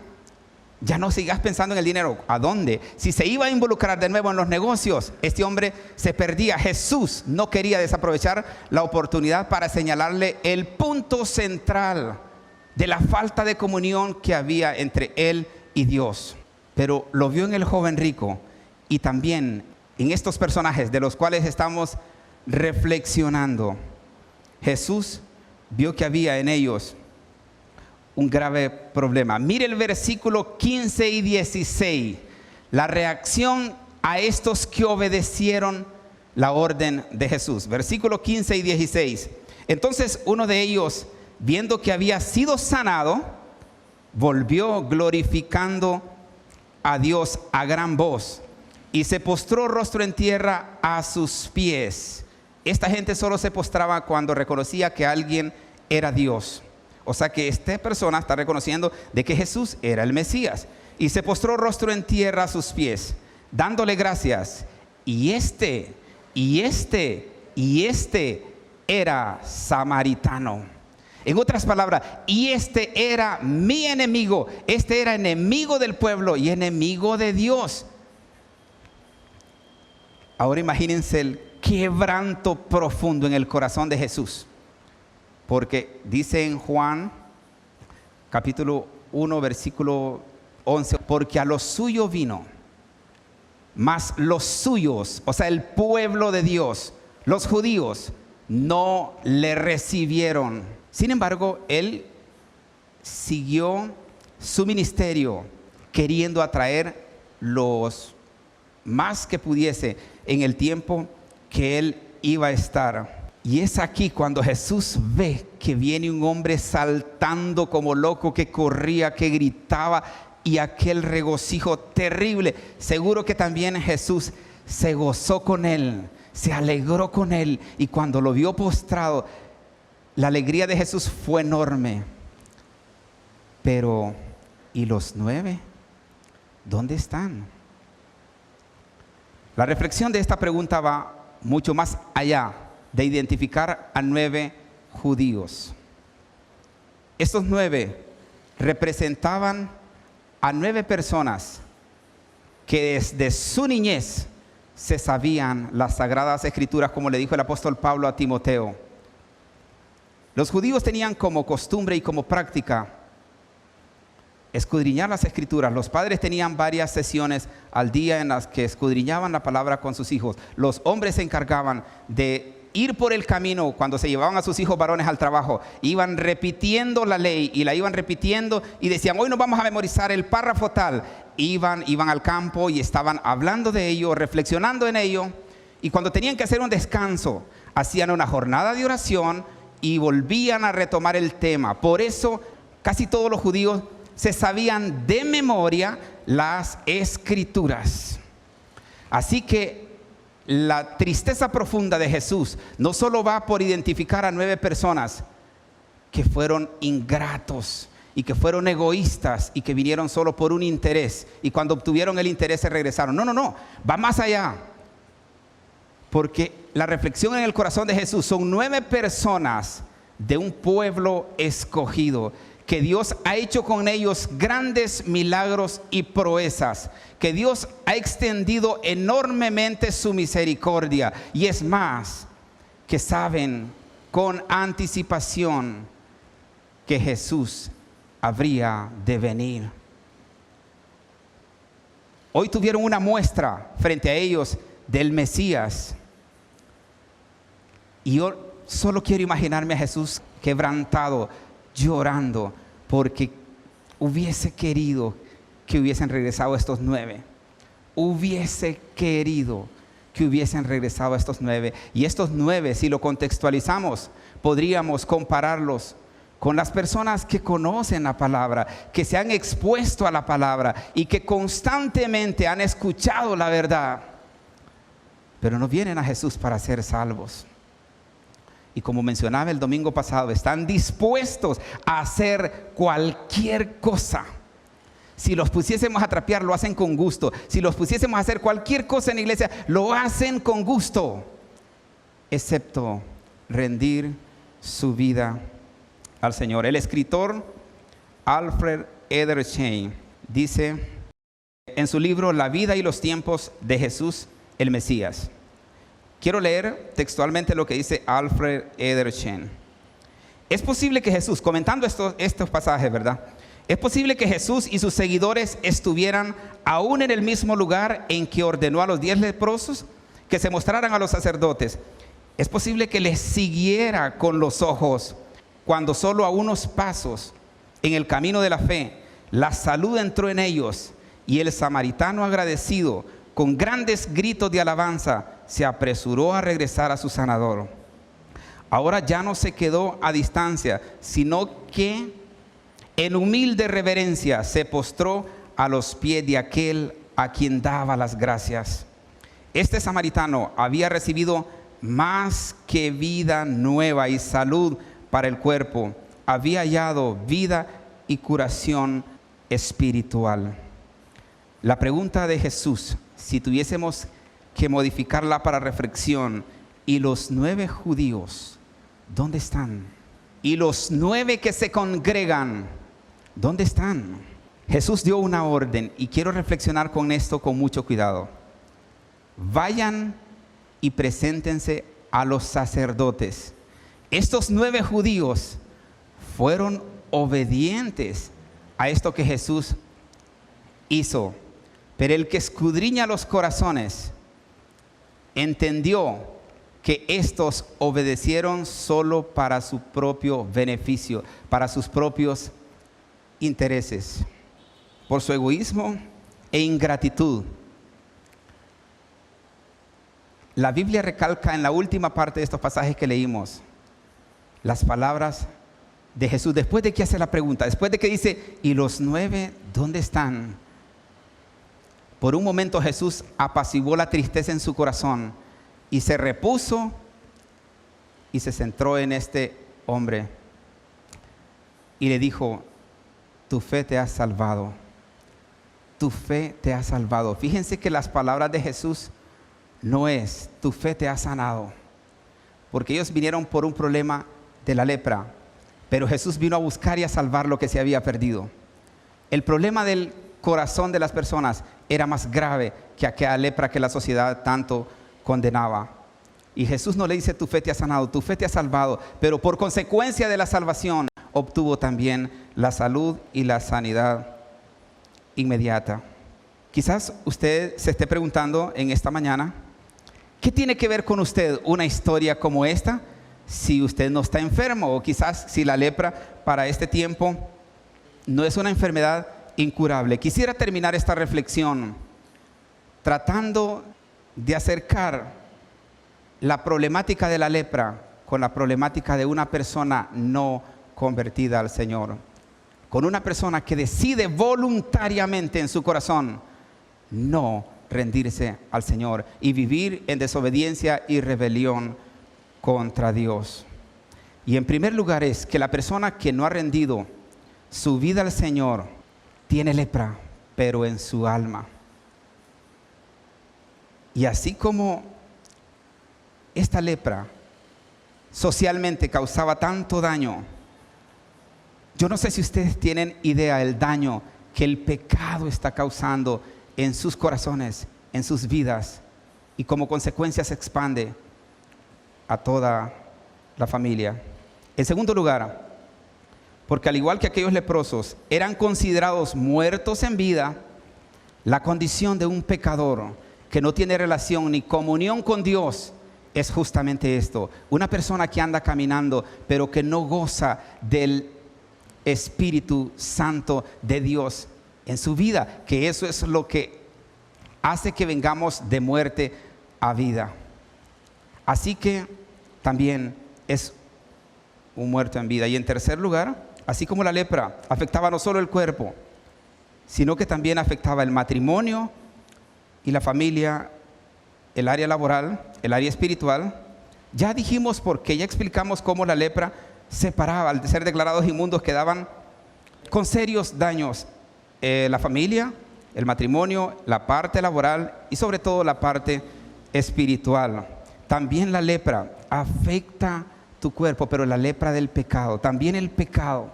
ya no sigas pensando en el dinero. ¿A dónde? Si se iba a involucrar de nuevo en los negocios, este hombre se perdía. Jesús no quería desaprovechar la oportunidad para señalarle el punto central de la falta de comunión que había entre él y Dios. Pero lo vio en el joven rico y también en estos personajes de los cuales estamos reflexionando. Jesús vio que había en ellos un grave problema. Mire el versículo 15 y 16, la reacción a estos que obedecieron la orden de Jesús. Versículo 15 y 16. Entonces uno de ellos, viendo que había sido sanado, volvió glorificando a Dios a gran voz y se postró rostro en tierra a sus pies. Esta gente solo se postraba cuando reconocía que alguien era Dios. O sea que esta persona está reconociendo de que Jesús era el Mesías. Y se postró rostro en tierra a sus pies, dándole gracias. Y este era samaritano. En otras palabras, y este era mi enemigo. Este era enemigo del pueblo y enemigo de Dios. Ahora imagínense el quebranto profundo en el corazón de Jesús. Porque dice en Juan capítulo 1 versículo 11, porque a los suyos vino, mas los suyos, o sea el pueblo de Dios, los judíos, no le recibieron. Sin embargo, él siguió su ministerio queriendo atraer los más que pudiese en el tiempo que él iba a estar. Y es aquí cuando Jesús ve que viene un hombre saltando como loco, que corría, que gritaba, y aquel regocijo terrible. Seguro que también Jesús se gozó con él, se alegró con él, y cuando lo vio postrado, la alegría de Jesús fue enorme. Pero, ¿y los 9? ¿Dónde están? La reflexión de esta pregunta va mucho más allá de identificar a 9 judíos. Estos 9 representaban a 9 personas que desde su niñez se sabían las sagradas escrituras, como le dijo el apóstol Pablo a Timoteo. Los judíos tenían como costumbre y como práctica escudriñar las escrituras. Los padres tenían varias sesiones al día en las que escudriñaban la palabra con sus hijos. Los hombres se encargaban de ir por el camino cuando se llevaban a sus hijos varones al trabajo. Iban repitiendo la ley y la iban repitiendo y decían, hoy nos vamos a memorizar el párrafo tal. Iban al campo y estaban hablando de ello, reflexionando en ello. Y cuando tenían que hacer un descanso, hacían una jornada de oración y volvían a retomar el tema. Por eso casi todos los judíos se sabían de memoria las escrituras. Así que la tristeza profunda de Jesús no solo va por identificar a 9 personas que fueron ingratos y que fueron egoístas y que vinieron solo por un interés, y cuando obtuvieron el interés se regresaron. No, va más allá. Porque la reflexión en el corazón de Jesús son 9 personas de un pueblo escogido, que Dios ha hecho con ellos grandes milagros y proezas, que Dios ha extendido enormemente su misericordia, y es más, que saben con anticipación que Jesús habría de venir. Hoy tuvieron una muestra frente a ellos del Mesías, y yo solo quiero imaginarme a Jesús quebrantado, llorando, porque hubiese querido que hubiesen regresado estos 9. Hubiese querido que hubiesen regresado estos 9. Y estos 9, si lo contextualizamos, podríamos compararlos con las personas que conocen la palabra, que se han expuesto a la palabra y que constantemente han escuchado la verdad, pero no vienen a Jesús para ser salvos. Y como mencionaba el domingo pasado, están dispuestos a hacer cualquier cosa. Si los pusiésemos a trapear, lo hacen con gusto. Si los pusiésemos a hacer cualquier cosa en la iglesia, lo hacen con gusto, excepto rendir su vida al Señor. El escritor Alfred Edersheim dice en su libro La vida y los tiempos de Jesús el Mesías. Quiero leer textualmente lo que dice Alfred Edersheim. Es posible que Jesús, comentando estos pasajes, ¿verdad? Es posible que Jesús y sus seguidores estuvieran aún en el mismo lugar en que ordenó a los 10 leprosos que se mostraran a los sacerdotes. Es posible que les siguiera con los ojos cuando solo a unos pasos en el camino de la fe la salud entró en ellos, y el samaritano agradecido con grandes gritos de alabanza se apresuró a regresar a su sanador. Ahora ya no se quedó a distancia, sino que en humilde reverencia se postró a los pies de aquel a quien daba las gracias. Este samaritano había recibido más que vida nueva y salud para el cuerpo, había hallado vida y curación espiritual. La pregunta de Jesús, si tuviésemos que modificarla para reflexión: ¿y los 9 judíos dónde están? ¿Y los 9 que se congregan dónde están? Jesús dio una orden, y quiero reflexionar con esto con mucho cuidado. Vayan y preséntense a los sacerdotes. Estos 9 judíos fueron obedientes a esto que Jesús hizo, pero el que escudriña los corazones entendió que estos obedecieron solo para su propio beneficio, para sus propios intereses, por su egoísmo e ingratitud. La Biblia recalca en la última parte de estos pasajes que leímos las palabras de Jesús después de que hace la pregunta, después de que dice: ¿y los 9 dónde están? Por un momento Jesús apaciguó la tristeza en su corazón y se repuso y se centró en este hombre y le dijo: tu fe te ha salvado, tu fe te ha salvado. Fíjense que las palabras de Jesús no es tu fe te ha sanado, porque ellos vinieron por un problema de la lepra, pero Jesús vino a buscar y a salvar lo que se había perdido. El problema del corazón de las personas era más grave que aquella lepra que la sociedad tanto condenaba. Y Jesús no le dice tu fe te ha sanado, tu fe te ha salvado, pero por consecuencia de la salvación obtuvo también la salud y la sanidad inmediata. Quizás usted se esté preguntando en esta mañana, ¿qué tiene que ver con usted una historia como esta si usted no está enfermo? O quizás si la lepra para este tiempo no es una enfermedad incurable. Quisiera terminar esta reflexión tratando de acercar la problemática de la lepra con la problemática de una persona no convertida al Señor, con una persona que decide voluntariamente en su corazón no rendirse al Señor y vivir en desobediencia y rebelión contra Dios. Y en primer lugar es que la persona que no ha rendido su vida al Señor tiene lepra, pero en su alma. Y así como esta lepra socialmente causaba tanto daño, yo no sé si ustedes tienen idea del daño que el pecado está causando en sus corazones, en sus vidas, y como consecuencia se expande a toda la familia. En segundo lugar, porque al igual que aquellos leprosos eran considerados muertos en vida, la condición de un pecador que no tiene relación ni comunión con Dios es justamente esto: una persona que anda caminando pero que no goza del Espíritu Santo de Dios en su vida, que eso es lo que hace que vengamos de muerte a vida. Así que también es un muerto en vida. Y en tercer lugar, así como la lepra afectaba no solo el cuerpo, sino que también afectaba el matrimonio y la familia, el área laboral, el área espiritual. Ya dijimos por qué, ya explicamos cómo la lepra separaba, al ser declarados inmundos quedaban con serios daños la familia, el matrimonio, la parte laboral y sobre todo la parte espiritual. También la lepra afecta tu cuerpo, pero la lepra del pecado, también el pecado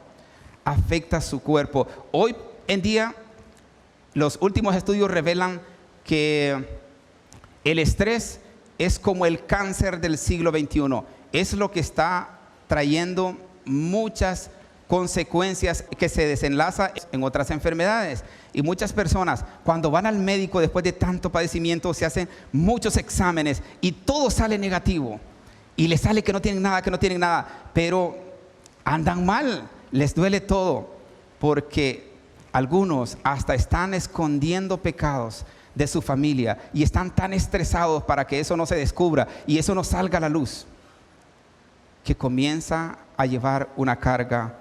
afecta su cuerpo. Hoy en día los últimos estudios revelan que el estrés es como el cáncer del siglo XXI. Es lo que está trayendo muchas consecuencias que se desenlaza en otras enfermedades. Y muchas personas cuando van al médico después de tanto padecimiento se hacen muchos exámenes y todo sale negativo. Y les sale que no tienen nada, pero andan mal, les duele todo, porque algunos hasta están escondiendo pecados de su familia y están tan estresados para que eso no se descubra y eso no salga a la luz, que comienza a llevar una carga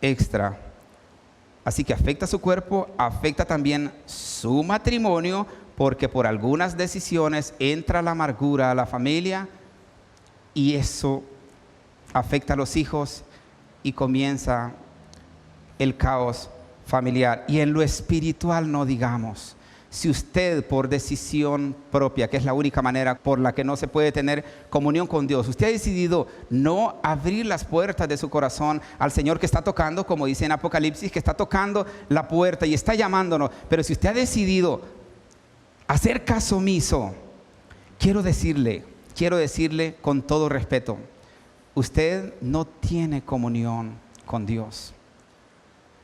extra. Así que afecta su cuerpo, afecta también su matrimonio, porque por algunas decisiones entra la amargura a la familia y eso afecta a los hijos y comienza el caos familiar. Y en lo espiritual no digamos. Si usted por decisión propia, que es la única manera por la que no se puede tener comunión con Dios, usted ha decidido no abrir las puertas de su corazón al Señor que está tocando, como dice en Apocalipsis, que está tocando la puerta y está llamándonos, pero si usted ha decidido hacer caso omiso, quiero decirle con todo respeto, usted no tiene comunión con Dios.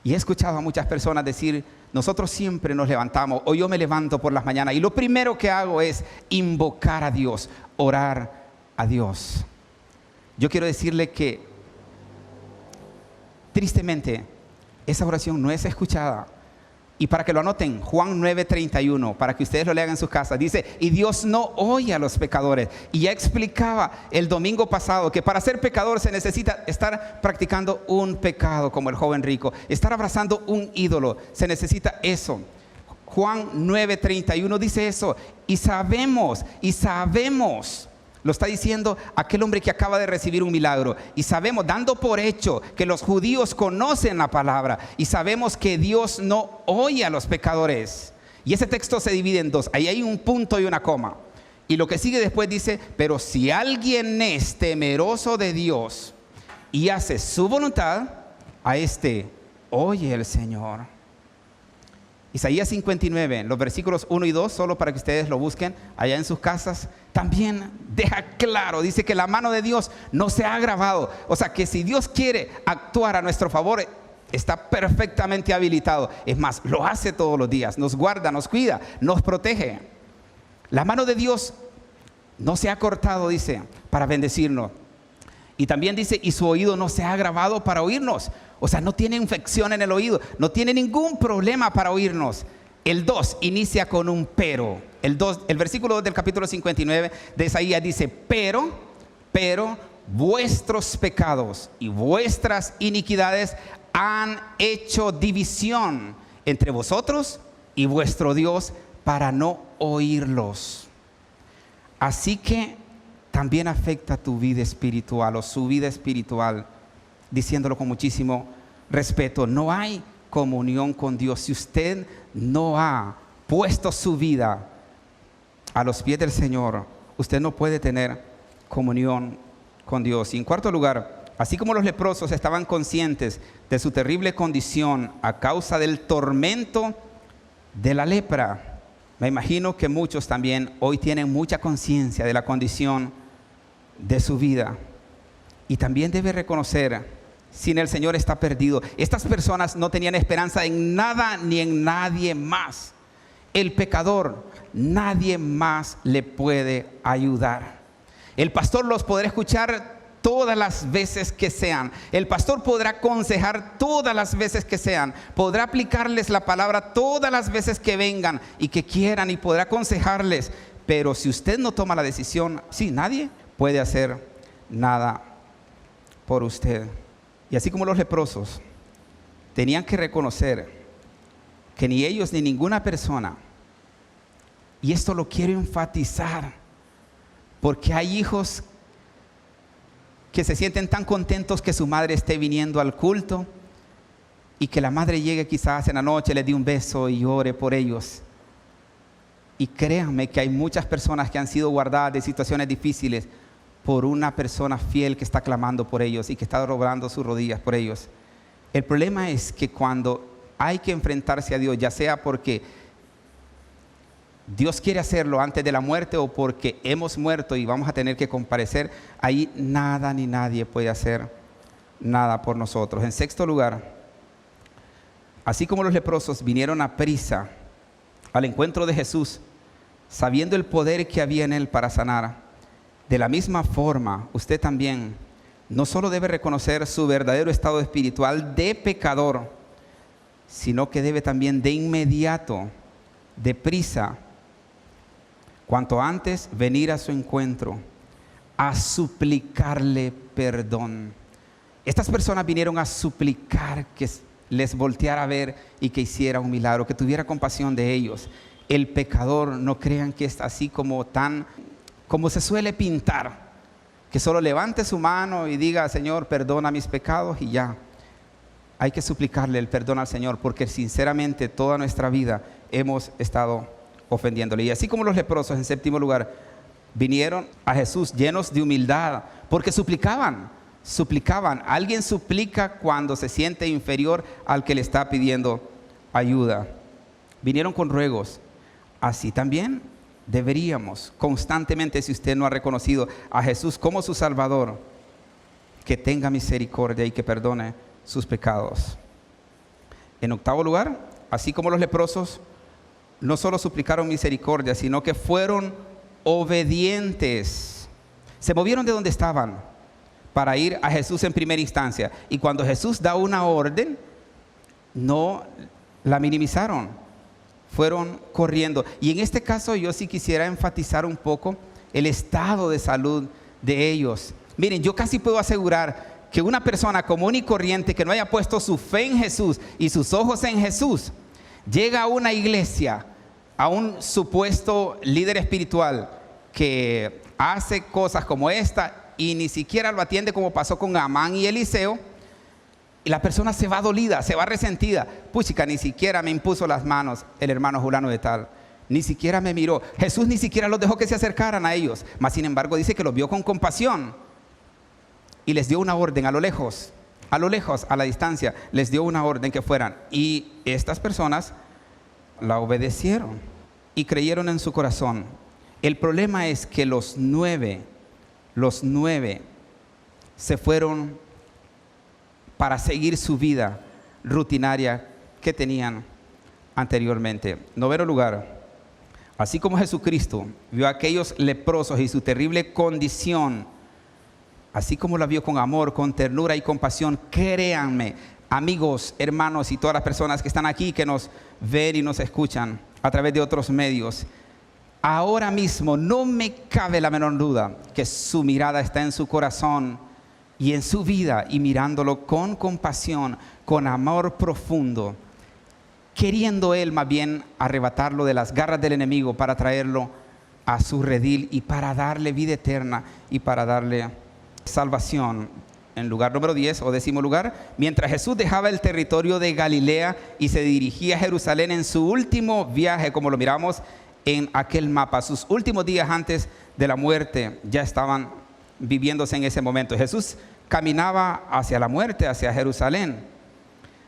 Y he escuchado a muchas personas decir: nosotros siempre nos levantamos, o yo me levanto por las mañanas y lo primero que hago es invocar a Dios, orar a Dios. Yo quiero decirle que tristemente esa oración no es escuchada. Y para que lo anoten, Juan 9:31, para que ustedes lo lean en sus casas, dice: y Dios no oye a los pecadores. Y ya explicaba el domingo pasado que para ser pecador se necesita estar practicando un pecado, como el joven rico, estar abrazando un ídolo, se necesita eso. Juan 9:31 dice eso, y sabemos, lo está diciendo aquel hombre que acaba de recibir un milagro, y sabemos, dando por hecho que los judíos conocen la palabra, y sabemos que Dios no oye a los pecadores. Y ese texto se divide en dos, ahí hay un punto y una coma. Y lo que sigue después dice, pero si alguien es temeroso de Dios y hace su voluntad, a este oye el Señor. Isaías 59, los versículos 1 y 2, solo para que ustedes lo busquen allá en sus casas, también deja claro, dice que la mano de Dios no se ha agravado. O sea que si Dios quiere actuar a nuestro favor, está perfectamente habilitado. Es más, lo hace todos los días, nos guarda, nos cuida, nos protege. La mano de Dios no se ha cortado, dice, para bendecirnos. Y también dice, y su oído no se ha agravado para oírnos. O sea, no tiene infección en el oído, no tiene ningún problema para oírnos. El 2 inicia con un pero. El versículo 2 del capítulo 59 de Isaías dice, pero vuestros pecados y vuestras iniquidades han hecho división entre vosotros y vuestro Dios para no oírlos. Así que también afecta tu vida espiritual o su vida espiritual, diciéndolo con muchísimo respeto. No hay comunión con Dios si usted no ha puesto su vida a los pies del Señor. Usted no puede tener comunión con Dios. Y en cuarto lugar, así como los leprosos estaban conscientes de su terrible condición a causa del tormento de la lepra, me imagino que muchos también hoy tienen mucha conciencia de la condición de su vida. Y también debe reconocer, sin el Señor está perdido. Estas personas no tenían esperanza en nada ni en nadie más. El pecador, nadie más le puede ayudar. El pastor los podrá escuchar todas las veces que sean. El pastor podrá aconsejar todas las veces que sean. Podrá aplicarles la palabra todas las veces que vengan y que quieran, y podrá aconsejarles. Pero si usted no toma la decisión, sí, nadie puede hacer nada por usted. Y así como los leprosos tenían que reconocer que ni ellos ni ninguna persona, y esto lo quiero enfatizar, porque hay hijos que se sienten tan contentos que su madre esté viniendo al culto y que la madre llegue quizás en la noche, les dé un beso y ore por ellos. Y créanme que hay muchas personas que han sido guardadas de situaciones difíciles por una persona fiel que está clamando por ellos y que está doblando sus rodillas por ellos. El problema es que cuando hay que enfrentarse a Dios, ya sea porque Dios quiere hacerlo antes de la muerte o porque hemos muerto y vamos a tener que comparecer, ahí nada ni nadie puede hacer nada por nosotros. En sexto lugar, así como los leprosos vinieron a prisa al encuentro de Jesús, sabiendo el poder que había en él para sanar, de la misma forma, usted también no solo debe reconocer su verdadero estado espiritual de pecador, sino que debe también de inmediato, deprisa, cuanto antes venir a su encuentro, a suplicarle perdón. Estas personas vinieron a suplicar que les volteara a ver y que hiciera un milagro, que tuviera compasión de ellos. El pecador, no crean que es así como se suele pintar, que solo levante su mano y diga, Señor, perdona mis pecados y ya. Hay que suplicarle el perdón al Señor, porque sinceramente toda nuestra vida hemos estado ofendiéndole. Y así como los leprosos, en séptimo lugar, vinieron a Jesús llenos de humildad, porque suplicaban. Alguien suplica cuando se siente inferior al que le está pidiendo ayuda. Vinieron con ruegos. Así también deberíamos constantemente, si usted no ha reconocido a Jesús como su Salvador, que tenga misericordia y que perdone sus pecados. En octavo lugar, así como los leprosos, no solo suplicaron misericordia, sino que fueron obedientes. Se movieron de donde estaban para ir a Jesús en primera instancia. Y cuando Jesús da una orden, no la minimizaron. Fueron corriendo. Y en este caso yo sí quisiera enfatizar un poco el estado de salud de ellos. Miren, yo casi puedo asegurar que una persona común y corriente que no haya puesto su fe en Jesús y sus ojos en Jesús, llega a una iglesia, a un supuesto líder espiritual que hace cosas como esta y ni siquiera lo atiende, como pasó con Amán y Eliseo, y la persona se va dolida, se va resentida. Puchica, ni siquiera me impuso las manos el hermano fulano de tal. Ni siquiera me miró. Jesús ni siquiera los dejó que se acercaran a ellos. Mas sin embargo dice que los vio con compasión. Y les dio una orden a lo lejos, a la distancia. Les dio una orden que fueran. Y estas personas la obedecieron y creyeron en su corazón. El problema es que los nueve se fueron para seguir su vida rutinaria que tenían anteriormente. Noveno lugar, así como Jesucristo vio a aquellos leprosos y su terrible condición, así como la vio con amor, con ternura y compasión, créanme, amigos, hermanos y todas las personas que están aquí, que nos ven y nos escuchan a través de otros medios, ahora mismo no me cabe la menor duda que su mirada está en su corazón y en su vida, y mirándolo con compasión, con amor profundo, queriendo Él más bien arrebatarlo de las garras del enemigo para traerlo a su redil y para darle vida eterna y para darle salvación. En lugar número 10 o 10º lugar, mientras Jesús dejaba el territorio de Galilea y se dirigía a Jerusalén en su último viaje, como lo miramos en aquel mapa, sus últimos días antes de la muerte ya estaban viviéndose en ese momento. Jesús caminaba hacia la muerte, hacia Jerusalén.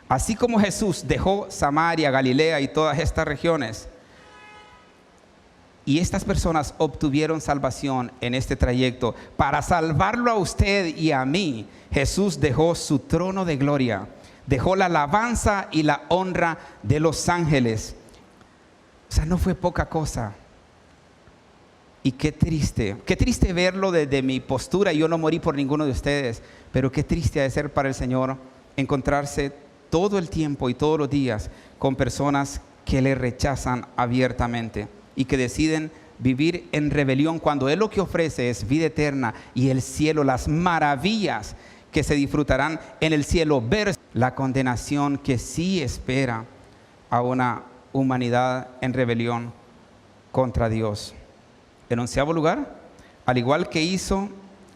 Así como Jesús dejó Samaria, Galilea y todas estas regiones, y estas personas obtuvieron salvación en este trayecto, para salvarlo a usted y a mí, Jesús dejó su trono de gloria, dejó la alabanza y la honra de los ángeles. O sea, no fue poca cosa. Y qué triste verlo desde mi postura. Yo no morí por ninguno de ustedes, pero qué triste ha de ser para el Señor encontrarse todo el tiempo y todos los días con personas que le rechazan abiertamente y que deciden vivir en rebelión cuando Él lo que ofrece es vida eterna y el cielo, las maravillas que se disfrutarán en el cielo, versus la condenación que sí espera a una humanidad en rebelión contra Dios. En 11º lugar, al igual que hizo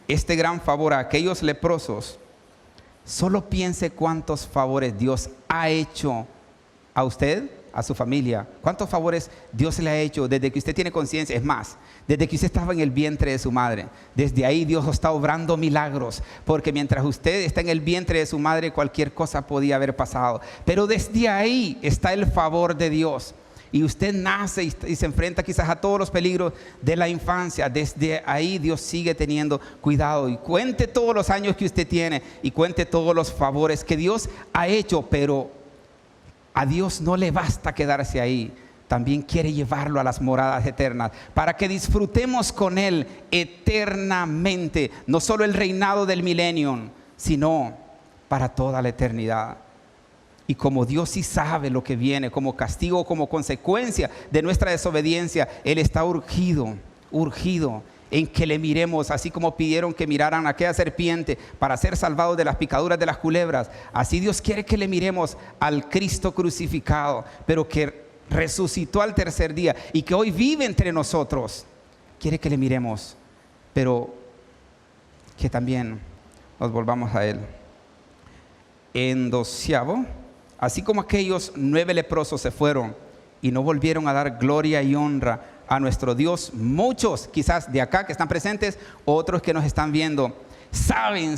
este gran favor a aquellos leprosos, solo piense cuántos favores Dios ha hecho a usted, a su familia. Cuántos favores Dios le ha hecho desde que usted tiene conciencia. Es más, desde que usted estaba en el vientre de su madre. Desde ahí Dios está obrando milagros, porque mientras usted está en el vientre de su madre, cualquier cosa podía haber pasado. Pero desde ahí está el favor de Dios. Y usted nace y se enfrenta quizás a todos los peligros de la infancia. Desde ahí Dios sigue teniendo cuidado. Y cuente todos los años que usted tiene y cuente todos los favores que Dios ha hecho. Pero a Dios no le basta quedarse ahí. También quiere llevarlo a las moradas eternas para que disfrutemos con Él eternamente. No solo el reinado del milenio, sino para toda la eternidad. Y como Dios sí sabe lo que viene como castigo, como consecuencia de nuestra desobediencia, Él está urgido en que le miremos, así como pidieron que miraran a aquella serpiente para ser salvados de las picaduras de las culebras. Así Dios quiere que le miremos al Cristo crucificado, pero que resucitó al tercer día y que hoy vive entre nosotros. Quiere que le miremos, pero que también nos volvamos a Él. En 12º, así como aquellos 9 leprosos se fueron y no volvieron a dar gloria y honra a nuestro Dios, muchos quizás de acá que están presentes, otros que nos están viendo, saben,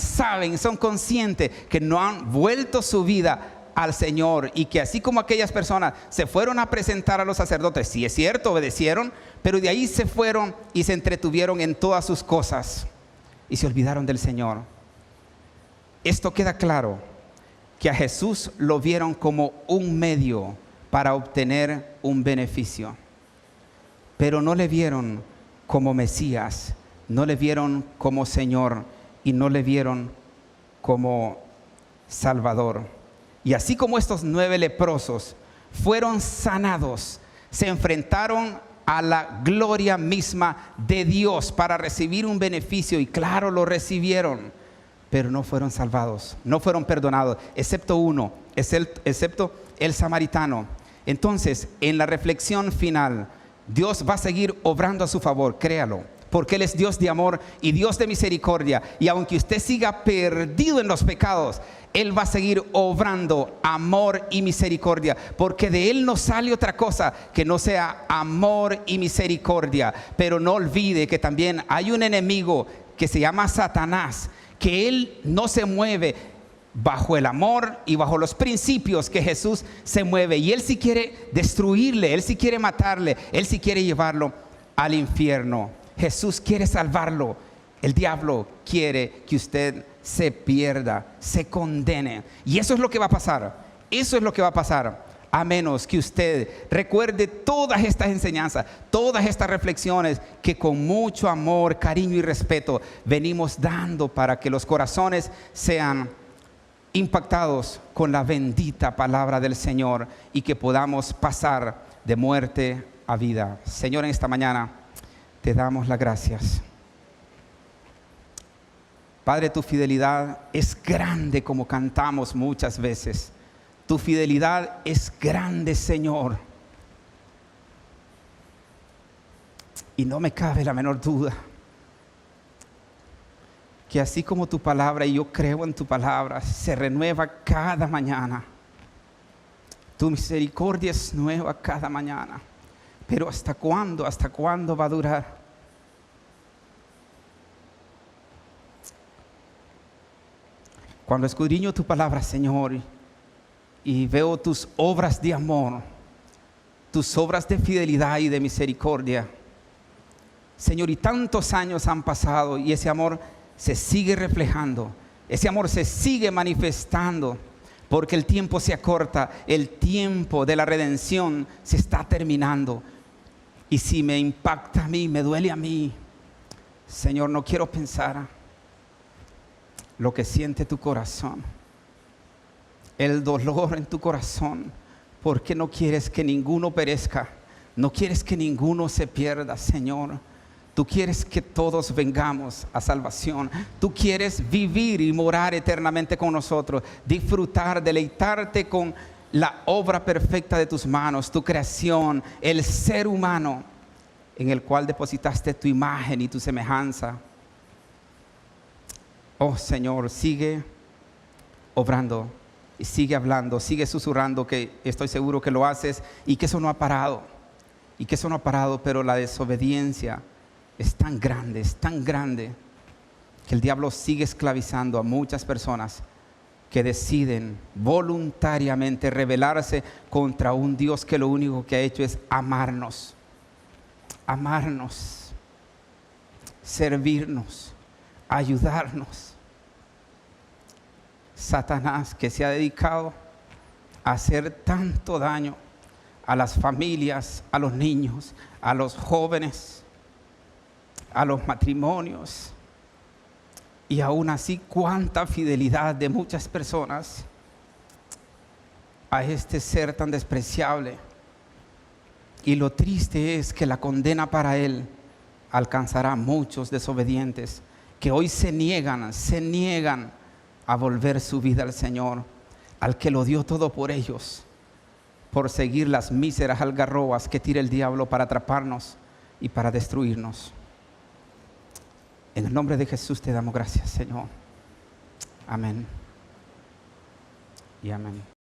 son conscientes que no han vuelto su vida al Señor, y que así como aquellas personas se fueron a presentar a los sacerdotes, sí es cierto, obedecieron, pero de ahí se fueron y se entretuvieron en todas sus cosas y se olvidaron del Señor. Esto queda claro, que a Jesús lo vieron como un medio para obtener un beneficio, pero no le vieron como Mesías, no le vieron como Señor y no le vieron como Salvador. Y así como estos 9 leprosos fueron sanados, se enfrentaron a la gloria misma de Dios para recibir un beneficio, y claro, lo recibieron, pero no fueron salvados, no fueron perdonados, excepto uno, excepto el samaritano. Entonces, en la reflexión final, Dios va a seguir obrando a su favor, créalo, porque Él es Dios de amor y Dios de misericordia. Y aunque usted siga perdido en los pecados, Él va a seguir obrando amor y misericordia, porque de Él no sale otra cosa que no sea amor y misericordia. Pero no olvide que también hay un enemigo que se llama Satanás, que Él no se mueve bajo el amor y bajo los principios que Jesús se mueve. Y Él sí quiere destruirle, Él sí quiere matarle, Él sí quiere llevarlo al infierno. Jesús quiere salvarlo. El diablo quiere que usted se pierda, se condene. Y eso es lo que va a pasar. Eso es lo que va a pasar. A menos que usted recuerde todas estas enseñanzas, todas estas reflexiones que con mucho amor, cariño y respeto venimos dando para que los corazones sean impactados con la bendita palabra del Señor y que podamos pasar de muerte a vida. Señor, en esta mañana te damos las gracias. Padre, tu fidelidad es grande, como cantamos muchas veces. Tu fidelidad es grande, Señor. Y no me cabe la menor duda que así como tu palabra, y yo creo en tu palabra, se renueva cada mañana. Tu misericordia es nueva cada mañana. Pero ¿hasta cuándo? ¿Hasta cuándo va a durar? Cuando escudriño tu palabra, Señor, y veo tus obras de amor, tus obras de fidelidad y de misericordia, Señor, y tantos años han pasado y ese amor se sigue reflejando, ese amor se sigue manifestando, porque el tiempo se acorta, el tiempo de la redención se está terminando. Y si me impacta a mí, me duele a mí, Señor, no quiero pensar lo que siente tu corazón, el dolor en tu corazón, porque no quieres que ninguno perezca, no quieres que ninguno se pierda, Señor. Tú quieres que todos vengamos a salvación. Tú quieres vivir y morar eternamente con nosotros, disfrutar, deleitarte con la obra perfecta de tus manos, tu creación, el ser humano en el cual depositaste tu imagen y tu semejanza. Oh Señor, sigue obrando y sigue hablando, sigue susurrando, que estoy seguro que lo haces y que eso no ha parado. Y que eso no ha parado, pero la desobediencia es tan grande, que el diablo sigue esclavizando a muchas personas que deciden voluntariamente rebelarse contra un Dios que lo único que ha hecho es amarnos, servirnos, ayudarnos. Satanás, que se ha dedicado a hacer tanto daño a las familias, a los niños, a los jóvenes, a los matrimonios, y aún así cuánta fidelidad de muchas personas a este ser tan despreciable. Y lo triste es que la condena para él alcanzará a muchos desobedientes que hoy se niegan a volver su vida al Señor, al que lo dio todo por ellos, por seguir las míseras algarrobas que tira el diablo para atraparnos y para destruirnos. En el nombre de Jesús te damos gracias, Señor. Amén y amén.